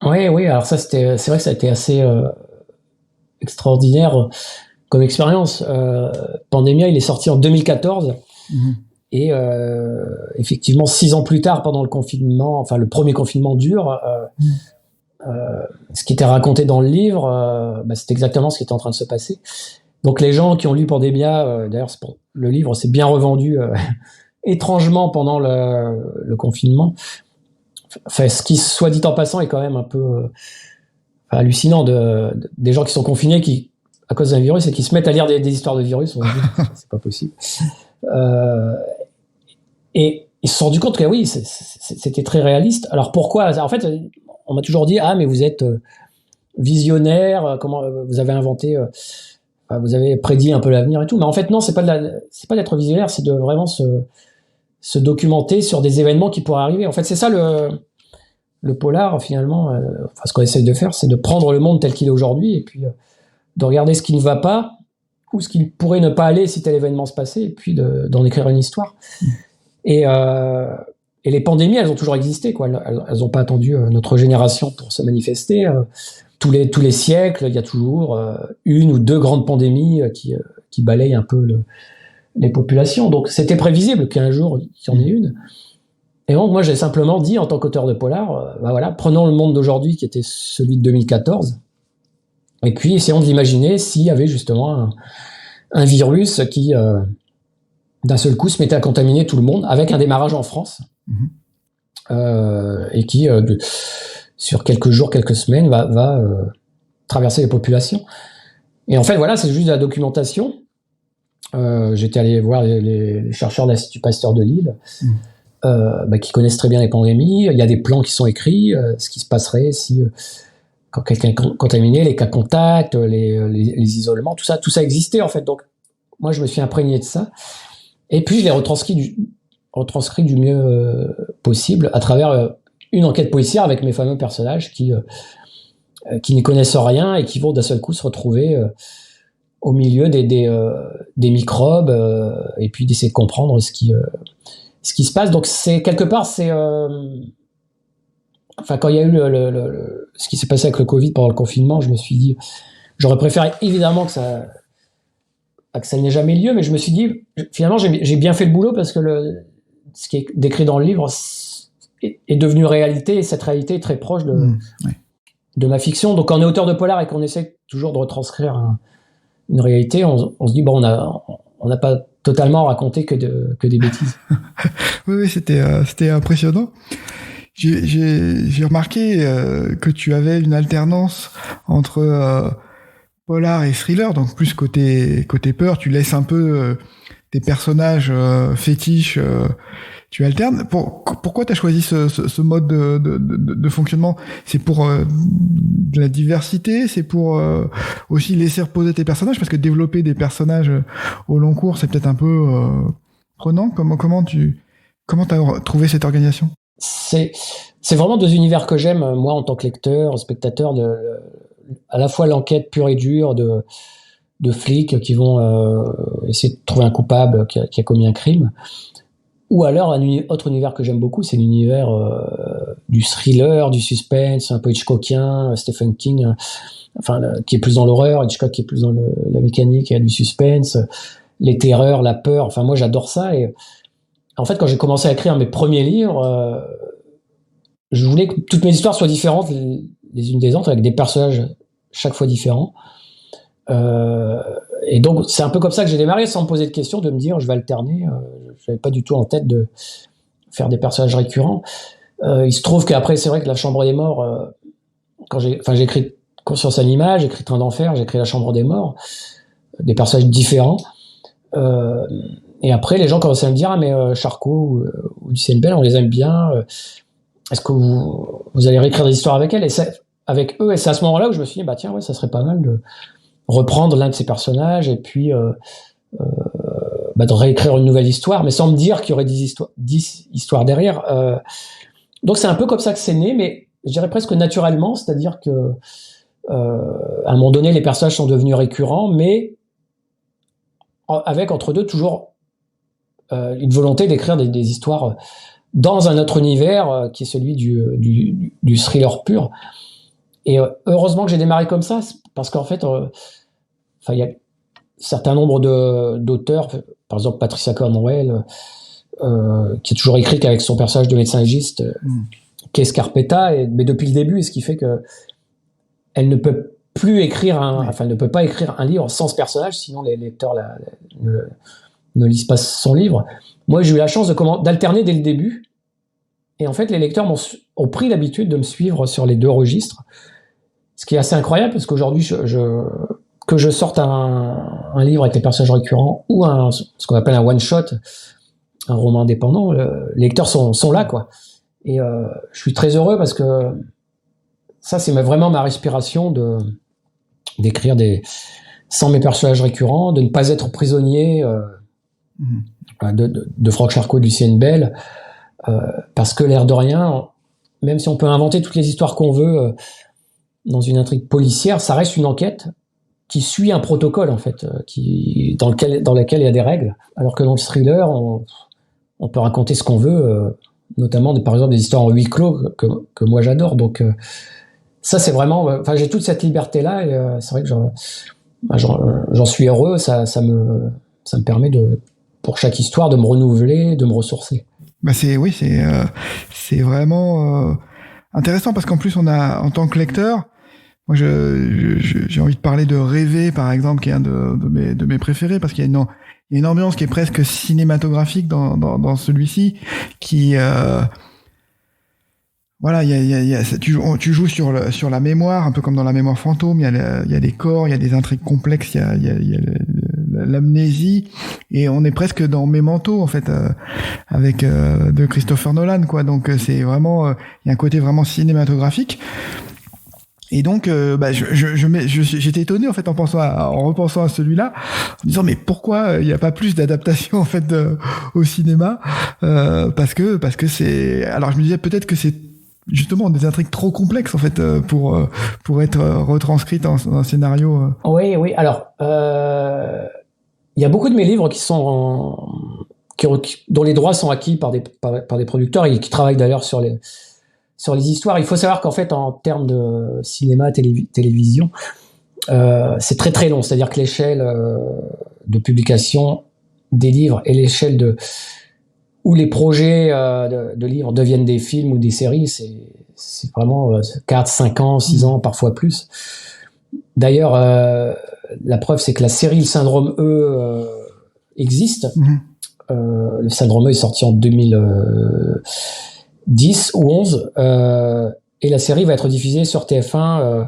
Oui, alors ça c'est vrai que ça a été assez extraordinaire comme expérience. Pandemia, il est sorti en 2014. Et effectivement, 6 ans plus tard, pendant le confinement, enfin le premier confinement dur, ce qui était raconté dans le livre, c'est exactement ce qui était en train de se passer. Donc les gens qui ont lu Pandemia, d'ailleurs le livre s'est bien revendu étrangement pendant le confinement. Enfin, ce qui, soit dit en passant, est quand même un peu hallucinant des gens qui sont confinés à cause d'un virus et qui se mettent à lire des histoires de virus. On se dit, c'est pas possible. Et ils se sont rendus compte que oui, c'était très réaliste. Alors pourquoi? En fait, on m'a toujours dit mais vous êtes visionnaire, comment vous avez inventé, vous avez prédit un peu l'avenir et tout. Mais en fait non, c'est pas d'être visionnaire, c'est de vraiment se documenter sur des événements qui pourraient arriver. En fait, c'est ça le polar finalement. Ce qu'on essaie de faire, c'est de prendre le monde tel qu'il est aujourd'hui et puis de regarder ce qui ne va pas ou ce qui pourrait ne pas aller si tel événement se passait, et puis d'en écrire une histoire. Et les pandémies, elles ont toujours existé, quoi. Elles n'ont pas attendu notre génération pour se manifester. Tous les siècles, il y a toujours une ou deux grandes pandémies qui balayent un peu les populations. Donc c'était prévisible qu'un jour il y en ait une. Et donc moi j'ai simplement dit, en tant qu'auteur de polar, prenons le monde d'aujourd'hui qui était celui de 2014, et puis essayons de l'imaginer s'il y avait justement un virus qui d'un seul coup se mettait à contaminer tout le monde, avec un démarrage en France, et qui sur quelques jours, quelques semaines va traverser les populations. Et en fait voilà, c'est juste de la documentation. J'étais allé voir les chercheurs de l'Institut Pasteur de Lille, qui connaissent très bien les pandémies. Il y a des plans qui sont écrits, ce qui se passerait si quand quelqu'un est contaminé, les cas contacts, les isolements, tout ça existait en fait. Donc moi je me suis imprégné de ça, et puis je l'ai retranscrit du mieux possible à travers une enquête policière avec mes fameux personnages qui n'y connaissent rien et qui vont d'un seul coup se retrouver au milieu des microbes, et puis d'essayer de comprendre ce qui se passe. Donc c'est quelque part, quand il y a eu ce qui s'est passé avec le Covid pendant le confinement, je me suis dit, j'aurais préféré évidemment que ça n'ait jamais lieu, mais je me suis dit, finalement j'ai bien fait le boulot, parce que ce qui est décrit dans le livre est devenu réalité, et cette réalité est très proche de ma fiction. Donc quand on est auteur de polar et qu'on essaie toujours de retranscrire une réalité, on se dit on n'a pas totalement raconté que des bêtises. Oui, c'était impressionnant. J'ai remarqué que tu avais une alternance entre polar et thriller, donc plus côté peur. Tu laisses un peu tes personnages fétiches, tu alternes. Pourquoi tu as choisi ce mode de fonctionnement? C'est pour de la diversité, c'est pour aussi laisser reposer tes personnages, parce que développer des personnages au long cours, c'est peut-être un peu prenant. Comment t'as trouvé cette organisation? C'est vraiment deux univers que j'aime, moi, en tant que lecteur, spectateur, à la fois l'enquête pure et dure de flics qui vont essayer de trouver un coupable qui a commis un crime, Ou alors, autre univers que j'aime beaucoup, c'est l'univers du thriller, du suspense, un peu Hitchcockien, Stephen King, qui est plus dans l'horreur, Hitchcock qui est plus dans la mécanique, il y a du suspense, les terreurs, la peur. Enfin, moi, j'adore ça. Et en fait, quand j'ai commencé à écrire mes premiers livres, je voulais que toutes mes histoires soient différentes les unes des autres, avec des personnages chaque fois différents. Et donc, c'est un peu comme ça que j'ai démarré, sans me poser de questions, de me dire, je vais alterner. Je n'avais pas du tout en tête de faire des personnages récurrents. Il se trouve qu'après, c'est vrai que La Chambre des Morts, quand j'ai écrit Conscience Animale, j'ai écrit Train d'Enfer, j'ai écrit La Chambre des Morts, des personnages différents. Et après, les gens commençaient à me dire, ah, mais Charcot ou Lucienne Bell, on les aime bien. Est-ce que vous allez réécrire des histoires avec elles? Avec eux, et c'est à ce moment-là où je me suis dit, bah tiens, ouais, ça serait pas mal de reprendre l'un de ces personnages et puis de réécrire une nouvelle histoire, mais sans me dire qu'il y aurait 10 histoires derrière. Donc c'est un peu comme ça que c'est né, mais je dirais presque naturellement, c'est-à-dire que à un moment donné, les personnages sont devenus récurrents, mais avec entre deux toujours une volonté d'écrire des histoires dans un autre univers qui est celui du thriller pur. Et heureusement que j'ai démarré comme ça, parce qu'en fait, il y a un certain nombre d'auteurs, par exemple Patricia Cornwell, qui a toujours écrit qu'avec son personnage de médecin légiste, qu'est Scarpetta, mais depuis le début, ce qui fait que elle ne peut plus ne peut pas écrire un livre sans ce personnage, sinon les lecteurs ne lisent pas son livre. Moi, j'ai eu la chance d'alterner dès le début, et en fait, les lecteurs ont pris l'habitude de me suivre sur les deux registres, ce qui est assez incroyable, parce qu'aujourd'hui, que je sorte un livre avec les personnages récurrents ou ce qu'on appelle un one-shot, un roman indépendant, les lecteurs sont là, quoi. Et je suis très heureux parce que ça, c'est vraiment ma respiration d'écrire sans mes personnages récurrents, de ne pas être prisonnier de Franck Charcot, de Lucienne Bell, parce que l'air de rien, même si on peut inventer toutes les histoires qu'on veut dans une intrigue policière, ça reste une enquête qui suit un protocole, en fait, dans lequel il y a des règles, alors que dans le thriller, on peut raconter ce qu'on veut, notamment par exemple des histoires en huis clos que moi j'adore. Donc ça, c'est vraiment, j'ai toute cette liberté là, et c'est vrai que j'en suis heureux. Ça me permet pour chaque histoire de me renouveler, de me ressourcer. C'est vraiment intéressant, parce qu'en plus on a, en tant que lecteur, moi j'ai envie de parler de Rêver, par exemple, qui est un de mes préférés, parce qu'il y a une ambiance qui est presque cinématographique dans celui-ci, qui voilà, tu joues sur la mémoire, un peu comme dans La Mémoire fantôme. Il y a des corps, il y a des intrigues complexes, il y a l'amnésie, et on est presque dans Memento, en fait, avec de Christopher Nolan, quoi. Donc c'est vraiment, il y a un côté vraiment cinématographique. Et donc, j'étais étonné, en fait, en repensant à celui-là, en disant, mais pourquoi il n'y a pas plus d'adaptation, en fait, au cinéma, parce que c'est, alors je me disais peut-être que c'est justement des intrigues trop complexes, en fait, pour être retranscrites dans un scénario. Oui. Alors, il y a beaucoup de mes livres dont les droits sont acquis par des producteurs, et qui travaillent d'ailleurs sur les histoires. Il faut savoir qu'en fait, en termes de cinéma, télévision, c'est très très long. C'est-à-dire que l'échelle de publication des livres et l'échelle où les projets de livres deviennent des films ou des séries, c'est vraiment 4, 5 ans, 6 ans, parfois plus. D'ailleurs, la preuve, c'est que la série Le Syndrome E existe. Le Syndrome E est sorti en 2010 ou 11, et la série va être diffusée sur TF1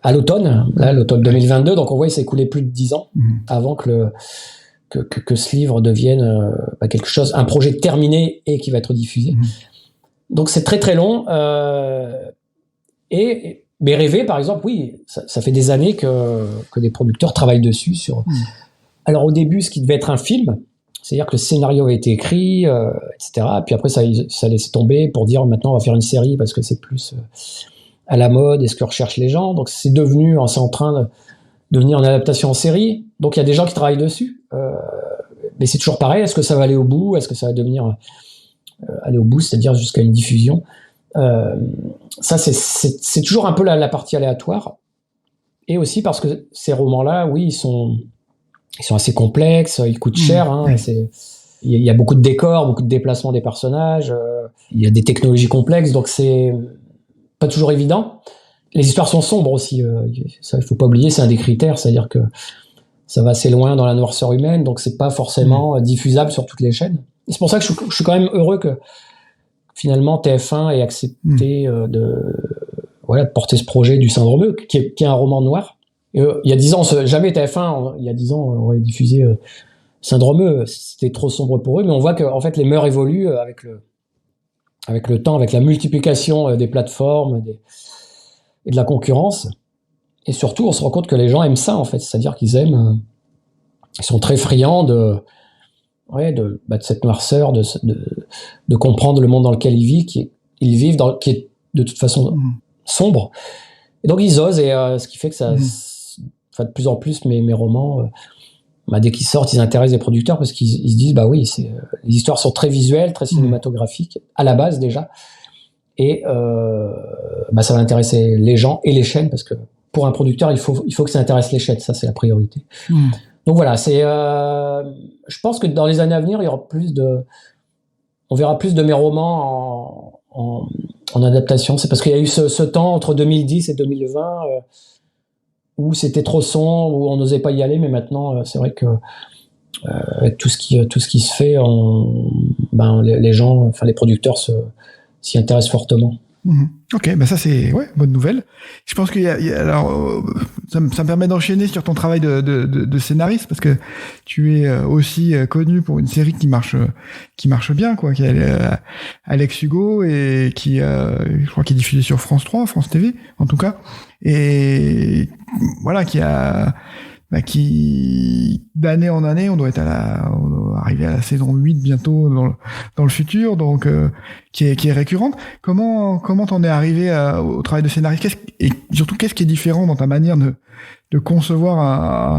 à l'automne 2022. Donc on voit, il s'est écoulé plus de 10 ans avant que ce livre devienne quelque chose, un projet terminé et qui va être diffusé. Donc c'est très très long. Mais Rêver, par exemple, oui, ça fait des années que des producteurs travaillent dessus. Alors au début, ce qui devait être un film, c'est-à-dire que le scénario avait été écrit, etc. Puis après, ça laissait tomber pour dire maintenant on va faire une série parce que c'est plus à la mode et ce que recherchent les gens. Donc c'est en train de devenir une adaptation en série. Donc il y a des gens qui travaillent dessus. Mais c'est toujours pareil, est-ce que ça va aller au bout? Est-ce que ça va devenir aller au bout, c'est-à-dire jusqu'à une diffusion? Ça, c'est toujours un peu la partie aléatoire. Et aussi parce que ces romans-là, oui, ils sont assez complexes, ils coûtent cher. Hein, il y a beaucoup de décors, beaucoup de déplacements des personnages, il y a des technologies complexes, donc c'est pas toujours évident. Les histoires sont sombres aussi, ça il faut pas oublier, c'est un des critères, c'est-à-dire que ça va assez loin dans la noirceur humaine, donc c'est pas forcément diffusable sur toutes les chaînes. Et c'est pour ça que je suis quand même heureux que finalement TF1 ait accepté de porter ce projet du Syndromeux, qui est un roman noir. Il y a 10 ans, jamais TF1, il y a 10 ans, aurait diffusé Syndromeux, c'était trop sombre pour eux, mais on voit que en fait les mœurs évoluent avec le temps, avec la multiplication des plateformes et de la concurrence. Et surtout, on se rend compte que les gens aiment ça, en fait, c'est-à-dire qu'ils aiment, ils sont très friands de cette noirceur, de comprendre le monde dans lequel ils vivent, qui est de toute façon sombre. Et donc ils osent, et ce qui fait que ça, de plus en plus mes romans, dès qu'ils sortent, ils intéressent les producteurs parce qu'ils se disent oui, les histoires sont très visuelles, très cinématographiques à la base déjà, et ça va intéresser les gens et les chaînes, parce que pour un producteur, il faut que ça intéresse les chaînes, ça c'est la priorité. Donc voilà, je pense que dans les années à venir, on verra plus de mes romans en adaptation. C'est parce qu'il y a eu ce temps entre 2010 et 2020 où c'était trop sombre, où on n'osait pas y aller, mais maintenant c'est vrai que avec tout ce qui se fait, les gens, enfin les producteurs s'y intéressent fortement. Ok, ça c'est bonne nouvelle. Je pense qu'il y a alors ça me permet d'enchaîner sur ton travail de scénariste, parce que tu es aussi connu pour une série qui marche bien, quoi, qui est Alex Hugo, et qui je crois qui est diffusée sur France 3, France TV en tout cas, et voilà, qui d'année en année, on doit arriver à la saison 8 bientôt dans le futur, donc qui est récurrente. Comment t'en es arrivé au travail de scénariste, et surtout qu'est-ce qui est différent dans ta manière de concevoir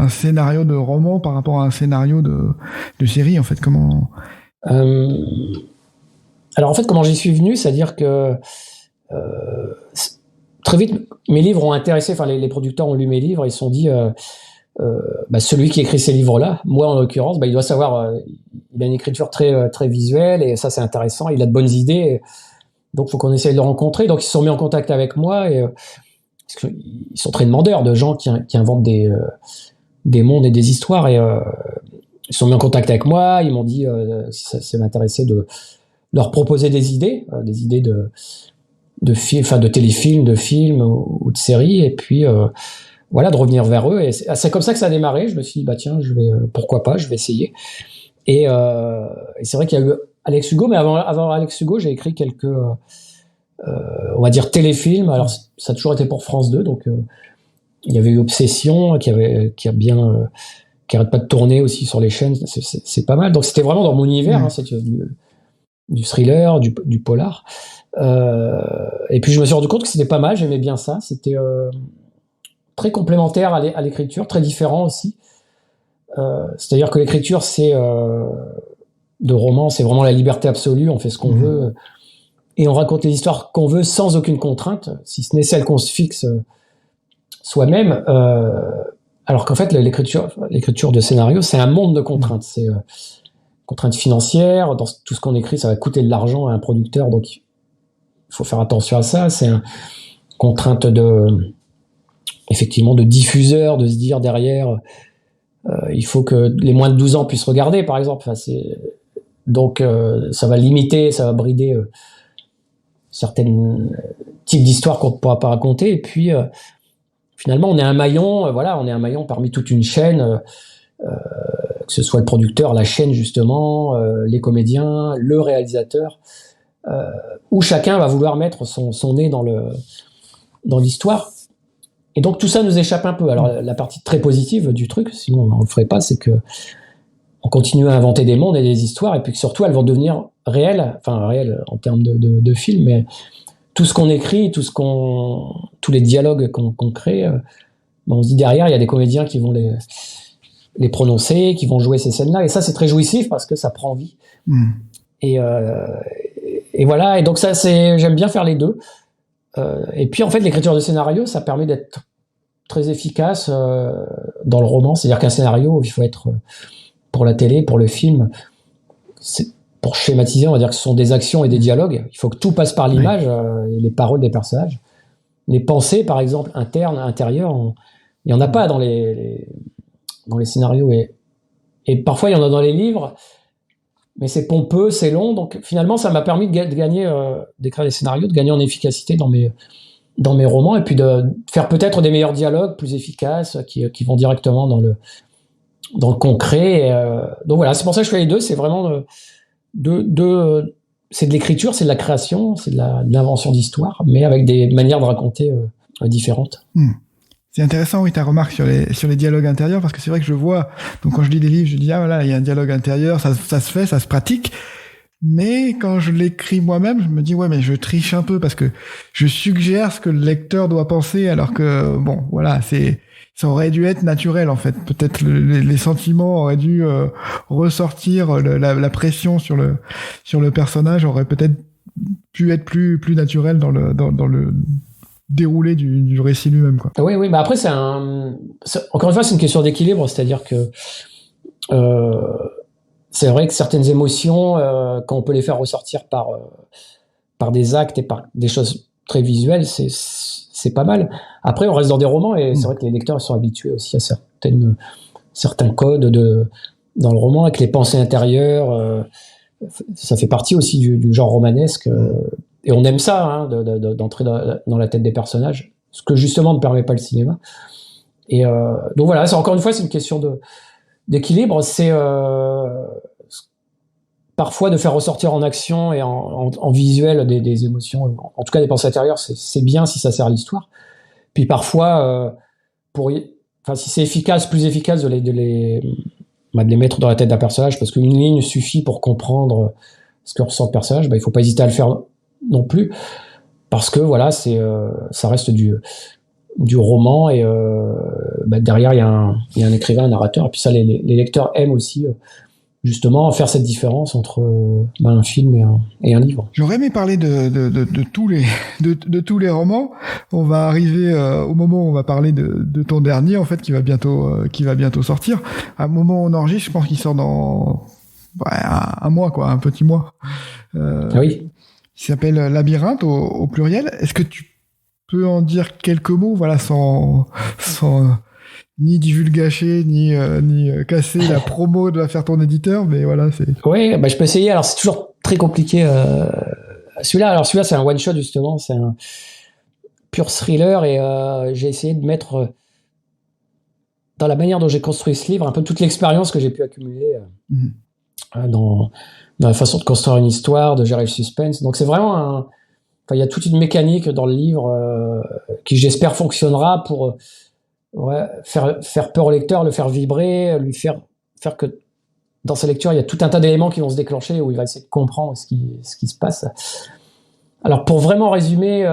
un scénario de roman par rapport à un scénario de série, en fait? Comment Alors en fait, comment j'y suis venu, c'est-à-dire que très vite mes livres ont intéressé, enfin les producteurs ont lu mes livres, ils se sont dit celui qui écrit ces livres-là, moi en l'occurrence, il doit savoir, il a une écriture très très visuelle, et ça c'est intéressant, il a de bonnes idées, donc faut qu'on essaye de le rencontrer. Donc ils se sont mis en contact avec moi, et parce qu'ils sont très demandeurs de gens qui inventent des mondes et des histoires, et ils se sont mis en contact avec moi, ils m'ont dit si ça m'intéressait de leur proposer des idées de téléfilms, de films ou de séries, et puis de revenir vers eux. Et c'est comme ça que ça a démarré. Je me suis dit, tiens, pourquoi pas, je vais essayer. Et c'est vrai qu'il y a eu Alex Hugo, mais avant Alex Hugo, j'ai écrit quelques, on va dire, téléfilms. Alors, ça a toujours été pour France 2, donc il y avait eu Obsession, qui arrête pas de tourner aussi sur les chaînes. C'est pas mal. Donc, c'était vraiment dans mon univers, hein, c'est du thriller, du polar. Et puis, je me suis rendu compte que c'était pas mal, j'aimais bien ça. C'était très complémentaire à l'écriture, très différent aussi. C'est-à-dire que l'écriture, de roman, c'est vraiment la liberté absolue, on fait ce qu'on veut, et on raconte les histoires qu'on veut sans aucune contrainte, si ce n'est celle qu'on se fixe soi-même, alors qu'en fait, l'écriture de scénario, c'est un monde de contraintes. C'est contraintes financières, dans tout ce qu'on écrit, ça va coûter de l'argent à un producteur, donc il faut faire attention à ça. C'est une contrainte effectivement de diffuseur, de se dire derrière il faut que les moins de 12 ans puissent regarder, par exemple. Donc ça va limiter, ça va brider certains types d'histoires qu'on ne pourra pas raconter, et puis finalement on est un maillon parmi toute une chaîne, que ce soit le producteur, la chaîne justement, les comédiens, le réalisateur, où chacun va vouloir mettre son nez dans l'histoire. Et donc tout ça nous échappe un peu. Alors la partie très positive du truc, sinon on le ferait pas, c'est que on continue à inventer des mondes et des histoires, et puis que surtout elles vont devenir réelles en termes de films, mais tout ce qu'on écrit, tous les dialogues qu'on crée, on se dit derrière il y a des comédiens qui vont les prononcer, qui vont jouer ces scènes-là. Et ça, c'est très jouissif parce que ça prend vie. Et voilà. Et donc ça, j'aime bien faire les deux. Et puis en fait, l'écriture de scénario, ça permet d'être très efficace dans le roman. C'est-à-dire qu'un scénario, il faut être pour la télé, pour le film, pour schématiser, on va dire que ce sont des actions et des dialogues. Il faut que tout passe par l'image, et les paroles des personnages. Les pensées, par exemple, internes, intérieures, il n'y en a pas dans les scénarios. Et parfois, il y en a dans les livres, mais c'est pompeux, c'est long. Donc finalement, ça m'a permis de gagner, d'écrire des scénarios, de gagner en efficacité dans mes romans, et puis de faire peut-être des meilleurs dialogues, plus efficaces, qui vont directement dans le concret. Donc voilà, c'est pour ça que je fais les deux. C'est vraiment c'est de l'écriture, c'est de la création, c'est de l'invention d'histoire, mais avec des manières de raconter différentes. C'est intéressant, oui, ta remarque sur les dialogues intérieurs, parce que c'est vrai que je vois, donc quand je lis des livres, je dis, ah voilà, il y a un dialogue intérieur, ça se fait, ça se pratique. Mais quand je l'écris moi-même, je me dis, ouais, mais je triche un peu parce que je suggère ce que le lecteur doit penser, alors que, bon, voilà, ça aurait dû être naturel, en fait. Peut-être les sentiments auraient dû ressortir, la pression sur le personnage aurait peut-être pu être plus naturel dans le déroulé du récit lui-même, quoi. Oui, mais après, encore une fois, c'est une question d'équilibre, c'est-à-dire que c'est vrai que certaines émotions, quand on peut les faire ressortir par des actes et par des choses très visuelles, c'est pas mal. Après, on reste dans des romans, et c'est vrai que les lecteurs sont habitués aussi à certains codes dans le roman, avec les pensées intérieures. Ça fait partie aussi du genre romanesque. Et on aime ça, d'entrer dans la tête des personnages, ce que justement ne permet pas le cinéma. Et donc voilà, encore une fois, c'est une question d'équilibre. C'est parfois de faire ressortir en action et en visuel des émotions, en tout cas des pensées intérieures, c'est bien si ça sert à l'histoire. Puis parfois, si c'est efficace, plus efficace de les mettre dans la tête d'un personnage, parce qu'une ligne suffit pour comprendre ce que ressent le personnage. Il faut pas hésiter à le faire non plus, parce que voilà, ça reste du roman, et derrière il y a un écrivain, un narrateur, et puis ça, les lecteurs aiment aussi justement faire cette différence entre un film et un livre. J'aurais aimé parler de tous les romans. On va arriver au moment où on va parler de ton dernier, en fait, qui va bientôt sortir. À un moment où on enregistre, je pense qu'il sort dans un mois, quoi, un petit mois. Oui. Il s'appelle Labyrinthe au pluriel. Est-ce que tu peux en dire quelques mots, voilà, sans ni divulgacher, ni casser la promo de faire ton éditeur, mais voilà, c'est... Oui, je peux essayer. Alors, c'est toujours très compliqué. Celui-là, c'est un one-shot, justement. C'est un pur thriller, et j'ai essayé de mettre dans la manière dont j'ai construit ce livre un peu toute l'expérience que j'ai pu accumuler dans la façon de construire une histoire, de gérer le suspense. Donc, c'est vraiment il y a toute une mécanique dans le livre qui, j'espère, fonctionnera pour... faire peur au lecteur, le faire vibrer, lui faire que dans sa lecture, il y a tout un tas d'éléments qui vont se déclencher, où il va essayer de comprendre ce qui se passe. Alors, pour vraiment résumer,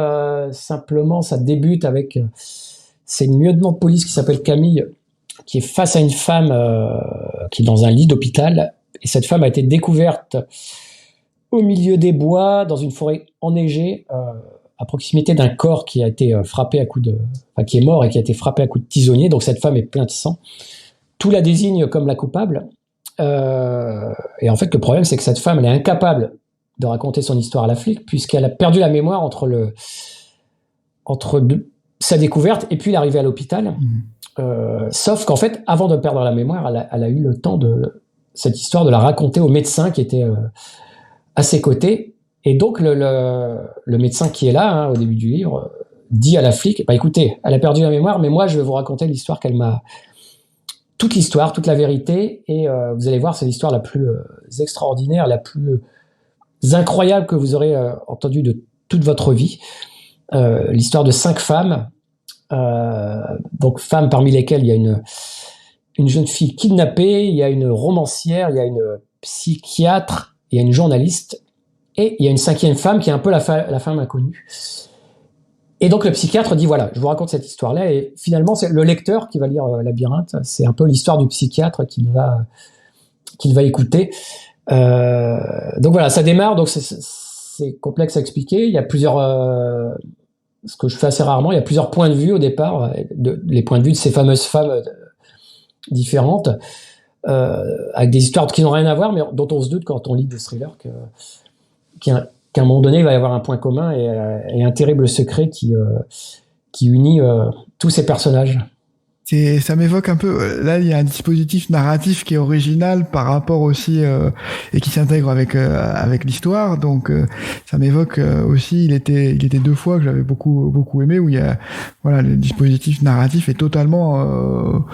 simplement, ça débute avec... c'est une lieutenant de police qui s'appelle Camille, qui est face à une femme qui est dans un lit d'hôpital, et cette femme a été découverte au milieu des bois, dans une forêt enneigée, à proximité d'un corps qui a été frappé qui est mort et qui a été frappé à coups de tisonnier. Donc cette femme est pleine de sang. Tout la désigne comme la coupable. Et en fait, le problème, c'est que cette femme, elle est incapable de raconter son histoire à la flic, puisqu'elle a perdu la mémoire entre sa découverte et puis l'arrivée à l'hôpital. Sauf qu'en fait, avant de perdre la mémoire, elle a eu le temps cette histoire de la raconter au médecin qui était à ses côtés. Et donc, le médecin qui est là, au début du livre, dit à la flic, écoutez, elle a perdu la mémoire, mais moi, je vais vous raconter l'histoire qu'elle m'a... Toute l'histoire, toute la vérité, et vous allez voir, c'est l'histoire la plus extraordinaire, la plus incroyable que vous aurez entendue de toute votre vie. L'histoire de 5 femmes, donc femmes parmi lesquelles il y a une jeune fille kidnappée, il y a une romancière, il y a une psychiatre, il y a une journaliste, et il y a une 5e femme qui est un peu la femme inconnue. Et donc le psychiatre dit voilà, je vous raconte cette histoire-là, et finalement c'est le lecteur qui va lire Labyrinthe, c'est un peu l'histoire du psychiatre qu'il va écouter. Donc voilà, ça démarre, donc c'est complexe à expliquer. Il y a plusieurs, ce que je fais assez rarement, il y a plusieurs points de vue au départ, les points de vue de ces fameuses femmes différentes, avec des histoires qui n'ont rien à voir, mais dont on se doute quand on lit des thrillers qu'à un moment donné, il va y avoir un point commun et un terrible secret qui unit tous ces personnages. Ça m'évoque un peu, là il y a un dispositif narratif qui est original par rapport aussi et qui s'intègre avec l'histoire, donc ça m'évoque aussi, il était 2 fois que j'avais beaucoup aimé, où il y a voilà, le dispositif narratif est totalement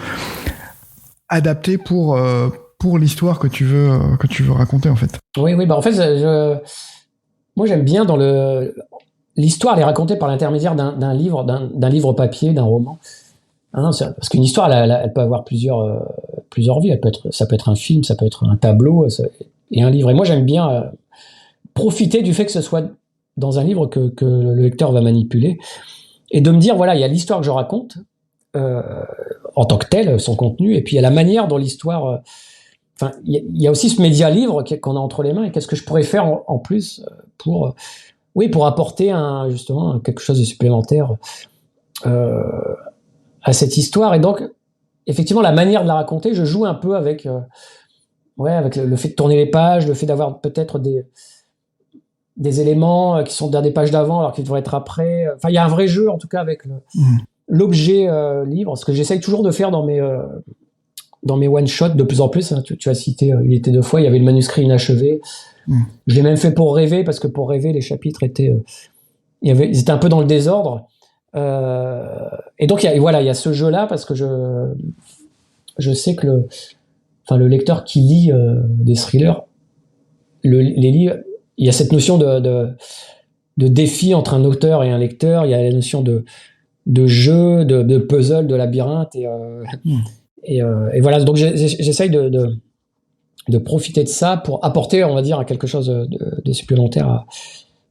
adapté pour l'histoire que tu veux raconter en fait. Oui, bah en fait moi j'aime bien dans l'histoire, elle est racontée par l'intermédiaire d'un livre papier, d'un roman. Parce qu'une histoire, elle peut avoir plusieurs vies. Ça peut être un film, ça peut être un tableau et un livre. Et moi, j'aime bien profiter du fait que ce soit dans un livre que le lecteur va manipuler et de me dire, voilà, il y a l'histoire que je raconte en tant que telle, son contenu, et puis il y a la manière dont l'histoire... il y a aussi ce média livre qu'on a entre les mains, et qu'est-ce que je pourrais faire en plus pour apporter justement quelque chose de supplémentaire à cette histoire. Et donc effectivement la manière de la raconter, je joue un peu avec le fait de tourner les pages, le fait d'avoir peut-être des éléments qui sont dans des pages d'avant alors qu'ils devraient être après. Il y a un vrai jeu en tout cas avec l'objet livre, ce que j'essaye toujours de faire dans mes one shot de plus en plus, hein. Tu as cité il était 2 fois, il y avait le manuscrit inachevé. Je l'ai même fait pour rêver, parce que pour rêver les chapitres étaient ils étaient un peu dans le désordre. Et donc il y a ce jeu là, parce que je sais que le lecteur qui lit des thrillers les lit, il y a cette notion de défi entre un auteur et un lecteur, il y a la notion de jeu, de puzzle, de labyrinthe, et voilà, donc j'essaye de profiter de ça pour apporter, on va dire, quelque chose de supplémentaire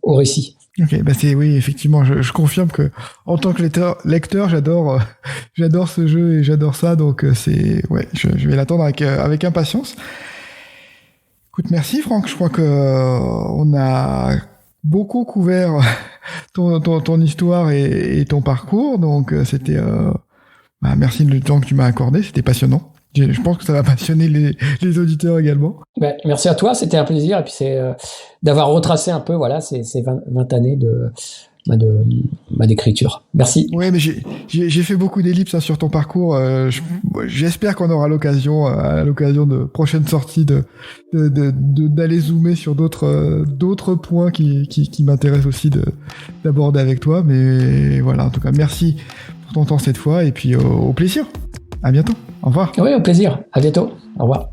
au récit. Ok, oui, effectivement, je confirme que en tant que lecteur, j'adore ce jeu et j'adore ça, donc je vais l'attendre avec impatience. Écoute, merci Franck, je crois que on a beaucoup couvert ton histoire et ton parcours, donc c'était merci du temps que tu m'as accordé, c'était passionnant. Je pense que ça va passionner les auditeurs également. Merci à toi, c'était un plaisir, et puis c'est d'avoir retracé un peu ces 20 années d'écriture. Merci. Oui, mais j'ai fait beaucoup d'ellipses sur ton parcours. J'espère qu'on aura l'occasion, à l'occasion de prochaines sorties, d'aller zoomer sur d'autres points qui m'intéressent aussi d'aborder avec toi. Mais voilà, en tout cas, merci pour ton temps cette fois, et puis au plaisir. À bientôt. Au revoir. Oui, au plaisir. À bientôt. Au revoir.